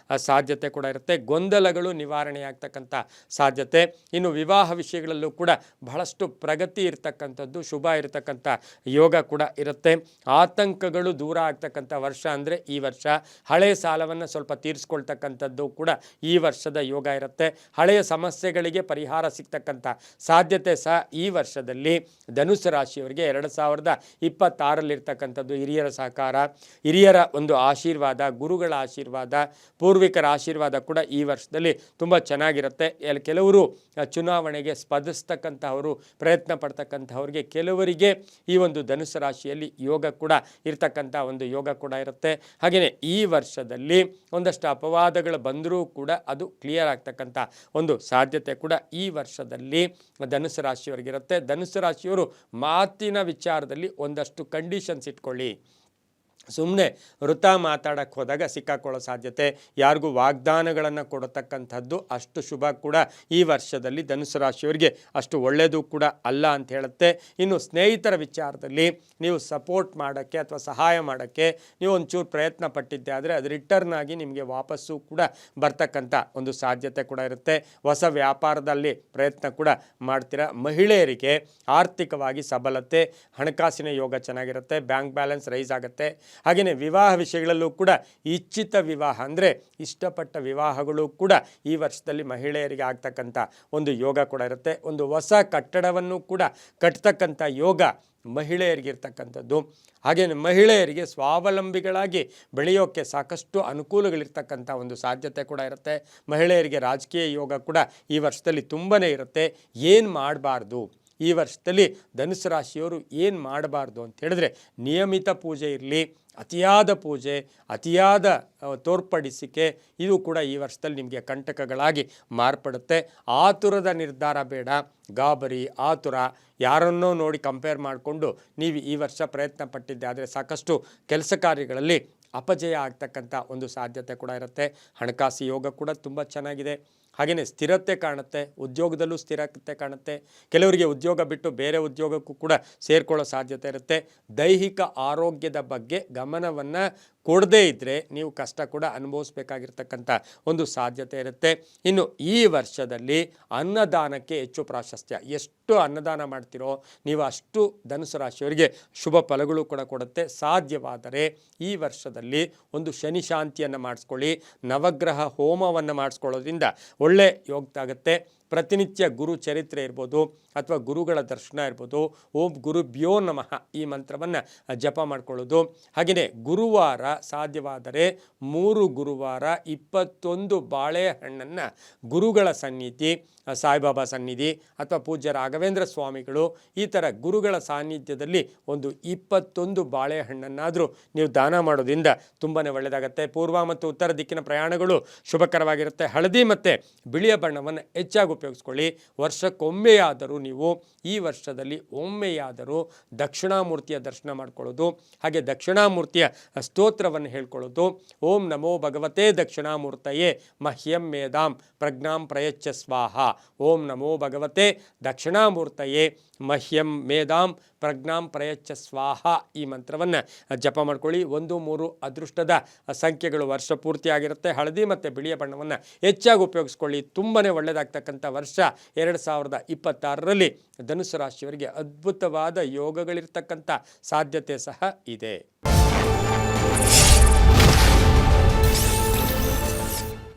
ಸಾಧ್ಯತೆ ಕೂಡ ಇರುತ್ತೆ. ಗೊಂದಲಗಳು ನಿವಾರಣೆ ಆಗ್ತಕ್ಕಂಥ ಸಾಧ್ಯತೆ. ಇನ್ನು ವಿವಾಹ ವಿಷಯಗಳಲ್ಲೂ ಕೂಡ ಬಹಳಷ್ಟು ಪ್ರಗತಿ ಇರತಕ್ಕಂಥದ್ದು, ಶುಭ ಇರತಕ್ಕಂಥ ಯೋಗ ಕೂಡ ಇರುತ್ತೆ. ಆತಂಕಗಳು ದೂರ ಆಗ್ತಕ್ಕಂಥ ವರ್ಷ ಅಂದರೆ ಈ ವರ್ಷ. ಹಳೆಯ ಸಾಲವನ್ನು ಸ್ವಲ್ಪ ತೀರಿಸ್ಕೊಳ್ತಕ್ಕಂಥದ್ದು ಕೂಡ ಈ ವರ್ಷದ ಯೋಗ ಇರುತ್ತೆ. ಹಳೆಯ ಸಮಸ್ಯೆಗಳಿಗೆ ಪರಿಹಾರ ಸಿಗ್ತಕ್ಕಂಥ ಸಾಧ್ಯತೆ ಸಹ ಈ ವರ್ಷದಲ್ಲಿ ಧನುಸ್ಸು ರಾಶಿಯವರಿಗೆ 2026 ಹಿರಿಯರ ಸಹಕಾರ, ಹಿರಿಯರ ಒಂದು ಆಶೀರ್ವಾದ, ಗುರುಗಳ ಆಶೀರ್ವಾದ, ಪೂರ್ವಿಕರ ಆಶೀರ್ವಾದ ಕೂಡ ಈ ವರ್ಷದಲ್ಲಿ ತುಂಬ ಚೆನ್ನಾಗಿರುತ್ತೆ. ಕೆಲವರು ಚುನಾವಣೆಗೆ ಸ್ಪರ್ಧಿಸ್ತಕ್ಕಂಥವರು, ಪ್ರಯತ್ನ ಪಡ್ತಕ್ಕಂಥವ್ರಿಗೆ, ಕೆಲವರಿಗೆ ಈ ಒಂದು ಧನುಸು ರಾಶಿಯಲ್ಲಿ ಯೋಗ ಕೂಡ ಇರ್ತಕ್ಕಂಥ ಒಂದು ಯೋಗ ಕೂಡ ಇರುತ್ತೆ. ಹಾಗೆಯೇ ಈ ವರ್ಷದಲ್ಲಿ ಒಂದಷ್ಟು ಅಪವಾದಗಳು ಬಂದರೂ ಕೂಡ ಅದು ಕ್ಲಿಯರ್ ಆಗ್ತಕ್ಕಂಥ ಒಂದು ಸಾಧ್ಯತೆ ಕೂಡ ಈ ವರ್ಷದಲ್ಲಿ ಧನುಸು ರಾಶಿಯವರಿಗಿರುತ್ತೆ. ಧನುಸು ರಾಶಿಯವರು ಮಾತಿನ ವಿಚಾರದಲ್ಲಿ ಒಂದಷ್ಟು ಕಂಡೀಷನ್ಸ್ ಇಟ್ಕೊಳ್ಳಿ. ಸುಮ್ಮನೆ ವೃಥಾ ಮಾತಾಡೋಕ್ಕೆ ಹೋದಾಗ ಸಿಕ್ಕಾಕೊಳ್ಳೋ ಸಾಧ್ಯತೆ, ಯಾರಿಗೂ ವಾಗ್ದಾನಗಳನ್ನು ಕೊಡತಕ್ಕಂಥದ್ದು ಅಷ್ಟು ಶುಭ ಕೂಡ ಈ ವರ್ಷದಲ್ಲಿ ಧನುಸು ರಾಶಿಯವರಿಗೆ ಅಷ್ಟು ಒಳ್ಳೆಯದು ಕೂಡ ಅಲ್ಲ ಅಂತ ಹೇಳುತ್ತೆ. ಇನ್ನು ಸ್ನೇಹಿತರ ವಿಚಾರದಲ್ಲಿ ನೀವು ಸಪೋರ್ಟ್ ಮಾಡೋಕ್ಕೆ ಅಥವಾ ಸಹಾಯ ಮಾಡೋಕ್ಕೆ ನೀವು ಒಂಚೂರು ಪ್ರಯತ್ನ ಪಟ್ಟಿದ್ದೆ ಆದರೆ ಅದು ರಿಟರ್ನ್ ಆಗಿ ನಿಮಗೆ ವಾಪಸ್ಸು ಕೂಡ ಬರ್ತಕ್ಕಂಥ ಒಂದು ಸಾಧ್ಯತೆ ಕೂಡ ಇರುತ್ತೆ. ಹೊಸ ವ್ಯಾಪಾರದಲ್ಲಿ ಪ್ರಯತ್ನ ಕೂಡ ಮಾಡ್ತೀರಾ. ಮಹಿಳೆಯರಿಗೆ ಆರ್ಥಿಕವಾಗಿ ಸಬಲತೆ, ಹಣಕಾಸಿನ ಯೋಗ ಚೆನ್ನಾಗಿರುತ್ತೆ, ಬ್ಯಾಂಕ್ ಬ್ಯಾಲೆನ್ಸ್ ರೈಸ್ ಆಗುತ್ತೆ. ಹಾಗೆಯೇ ವಿವಾಹ ವಿಷಯಗಳಲ್ಲೂ ಕೂಡ ಇಚ್ಛಿತ ವಿವಾಹ ಅಂದರೆ ಇಷ್ಟಪಟ್ಟ ವಿವಾಹಗಳು ಕೂಡ ಈ ವರ್ಷದಲ್ಲಿ ಮಹಿಳೆಯರಿಗೆ ಆಗ್ತಕ್ಕಂಥ ಒಂದು ಯೋಗ ಕೂಡ ಇರುತ್ತೆ. ಒಂದು ಹೊಸ ಕಟ್ಟಡವನ್ನು ಕೂಡ ಕಟ್ತಕ್ಕಂಥ ಯೋಗ ಮಹಿಳೆಯರಿಗಿರ್ತಕ್ಕಂಥದ್ದು. ಹಾಗೆಯೇ ಮಹಿಳೆಯರಿಗೆ ಸ್ವಾವಲಂಬಿಗಳಾಗಿ ಬೆಳೆಯೋಕ್ಕೆ ಸಾಕಷ್ಟು ಅನುಕೂಲಗಳಿರ್ತಕ್ಕಂಥ ಒಂದು ಸಾಧ್ಯತೆ ಕೂಡ ಇರುತ್ತೆ. ಮಹಿಳೆಯರಿಗೆ ರಾಜಕೀಯ ಯೋಗ ಕೂಡ ಈ ವರ್ಷದಲ್ಲಿ ತುಂಬಾ ಇರುತ್ತೆ. ಏನು ಮಾಡಬಾರ್ದು ಈ ವರ್ಷದಲ್ಲಿ ಧನುಸು ರಾಶಿಯವರು ಏನು ಮಾಡಬಾರ್ದು ಅಂತ ಹೇಳಿದ್ರೆ, ನಿಯಮಿತ ಪೂಜೆ ಇರಲಿ, ಅತಿಯಾದ ಪೂಜೆ, ಅತಿಯಾದ ತೋರ್ಪಡಿಸಿಕೆ ಇದು ಕೂಡ ಈ ವರ್ಷದಲ್ಲಿ ನಿಮಗೆ ಕಂಟಕಗಳಾಗಿ ಮಾರ್ಪಡುತ್ತೆ. ಆತುರದ ನಿರ್ಧಾರ ಬೇಡ, ಗಾಬರಿ, ಆತುರ, ಯಾರನ್ನೋ ನೋಡಿ ಕಂಪೇರ್ ಮಾಡಿಕೊಂಡು ನೀವು ಈ ವರ್ಷ ಪ್ರಯತ್ನ ಪಟ್ಟಿದ್ದೆ ಆದರೆ ಸಾಕಷ್ಟು ಕೆಲಸ ಕಾರ್ಯಗಳಲ್ಲಿ ಅಪಜಯ ಆಗ್ತಕ್ಕಂಥ ಒಂದು ಸಾಧ್ಯತೆ ಕೂಡ ಇರುತ್ತೆ. ಹಣಕಾಸು ಯೋಗ ಕೂಡ ತುಂಬ ಚೆನ್ನಾಗಿದೆ. ಹಾಗೆಯೇ ಸ್ಥಿರತೆ ಕಾಣುತ್ತೆ, ಉದ್ಯೋಗದಲ್ಲೂ ಸ್ಥಿರತೆ ಕಾಣುತ್ತೆ. ಕೆಲವರಿಗೆ ಉದ್ಯೋಗ ಬಿಟ್ಟು ಬೇರೆ ಉದ್ಯೋಗಕ್ಕೂ ಕೂಡ ಸೇರ್ಕೊಳ್ಳೋ ಸಾಧ್ಯತೆ ಇರುತ್ತೆ. ದೈಹಿಕ ಆರೋಗ್ಯದ ಬಗ್ಗೆ ಗಮನವನ್ನು ಕೊಡದೇ ಇದ್ದರೆ ನೀವು ಕಷ್ಟ ಕೂಡ ಅನುಭವಿಸ್ಬೇಕಾಗಿರ್ತಕ್ಕಂಥ ಒಂದು ಸಾಧ್ಯತೆ ಇರುತ್ತೆ. ಇನ್ನು ಈ ವರ್ಷದಲ್ಲಿ ಅನ್ನದಾನಕ್ಕೆ ಹೆಚ್ಚು ಪ್ರಾಶಸ್ತ್ಯ. ಎಷ್ಟು ಅನ್ನದಾನ ಮಾಡ್ತೀರೋ ನೀವು ಅಷ್ಟು ಧನುಸು ರಾಶಿಯವರಿಗೆ ಶುಭ ಫಲಗಳು ಕೂಡ ಕೊಡುತ್ತೆ. ಸಾಧ್ಯವಾದರೆ ಈ ವರ್ಷದಲ್ಲಿ ಒಂದು ಶನಿ ಶಾಂತಿಯನ್ನು ಮಾಡಿಸ್ಕೊಳ್ಳಿ, ನವಗ್ರಹ ಹೋಮವನ್ನು ಮಾಡಿಸ್ಕೊಳ್ಳೋದ್ರಿಂದ ಒಳ್ಳೆ ಯೋಗ ಆಗುತ್ತೆ. ಪ್ರತಿನಿತ್ಯ ಗುರು ಚರಿತ್ರೆ ಇರ್ಬೋದು ಅಥವಾ ಗುರುಗಳ ದರ್ಶನ ಇರ್ಬೋದು, ಓಂ ಗುರುಭ್ಯೋ ನಮಃ ಈ ಮಂತ್ರವನ್ನು ಜಪ ಮಾಡ್ಕೊಳ್ಳೋದು. ಹಾಗೆಯೇ ಗುರುವಾರ ಸಾಧ್ಯವಾದರೆ 3 ಗುರುವಾರ 21 ಬಾಳೆಹಣ್ಣನ್ನು ಗುರುಗಳ ಸನ್ನಿಧಿ, ಸಾಯಿಬಾಬಾ ಸನ್ನಿಧಿ ಅಥವಾ ಪೂಜ್ಯ ರಾಘವೇಂದ್ರ ಸ್ವಾಮಿಗಳು ಈ ಥರ ಗುರುಗಳ ಸಾನ್ನಿಧ್ಯದಲ್ಲಿ ಒಂದು 21 ಬಾಳೆಹಣ್ಣನ್ನಾದರೂ ನೀವು ದಾನ ಮಾಡೋದ್ರಿಂದ ತುಂಬಾ ಒಳ್ಳೆಯದಾಗುತ್ತೆ. ಪೂರ್ವ ಮತ್ತು ಉತ್ತರ ದಿಕ್ಕಿನ ಪ್ರಯಾಣಗಳು ಶುಭಕರವಾಗಿರುತ್ತೆ. ಹಳದಿ ಮತ್ತು ಬಿಳಿಯ ಬಣ್ಣವನ್ನು ಹೆಚ್ಚಾಗಿ ಉಪಯೋಗಿಸ್ಕೊಳ್ಳಿ. ವರ್ಷಕ್ಕೊಮ್ಮೆಯಾದರೂ ನೀವು ಈ ವರ್ಷದಲ್ಲಿ ಒಮ್ಮೆಯಾದರೂ ದಕ್ಷಿಣಾಮೂರ್ತಿಯ ದರ್ಶನ ಮಾಡ್ಕೊಳ್ಳೋದು, ಹಾಗೆ ದಕ್ಷಿಣಾಮೂರ್ತಿಯ ಸ್ತೋತ್ರವನ್ನು ಹೇಳ್ಕೊಳ್ಳೋದು. ಓಂ ನಮೋ ಭಗವತೆ ದಕ್ಷಿಣಾಮೂರ್ತಯೇ ಮಹ್ಯಂ ಮೇಧಾಂ ಪ್ರಜ್ಞಾಂ ಪ್ರಯಚ್ಛ ಸ್ವಾಹ. ಓಂ ನಮೋ ಭಗವತೆ ದಕ್ಷಿಣಾಮೂರ್ತಯೇ ಮಹ್ಯಂ ಮೇಧಾಂ ಪ್ರಜ್ಞಾಂ ಪ್ರಯಚ್ಛ ಸ್ವಾಹ ಈ ಮಂತ್ರವನ್ನು ಜಪ ಮಾಡ್ಕೊಳ್ಳಿ. 1, 3 ಅದೃಷ್ಟದ ಸಂಖ್ಯೆಗಳು ವರ್ಷ ಪೂರ್ತಿಯಾಗಿರುತ್ತೆ. ಹಳದಿ ಮತ್ತು ಬಿಳಿಯ ಬಣ್ಣವನ್ನು ಹೆಚ್ಚಾಗಿ ಉಪಯೋಗಿಸ್ಕೊಳ್ಳಿ. ತುಂಬಾ ಒಳ್ಳೆಯದಾಗ್ತಕ್ಕಂಥ ವರ್ಷ 2026ರಲ್ಲಿ ಧನುಸು ರಾಶಿಯವರಿಗೆ ಅದ್ಭುತವಾದ ಯೋಗಗಳಿರ್ತಕ್ಕಂಥ ಸಾಧ್ಯತೆ ಸಹ ಇದೆ.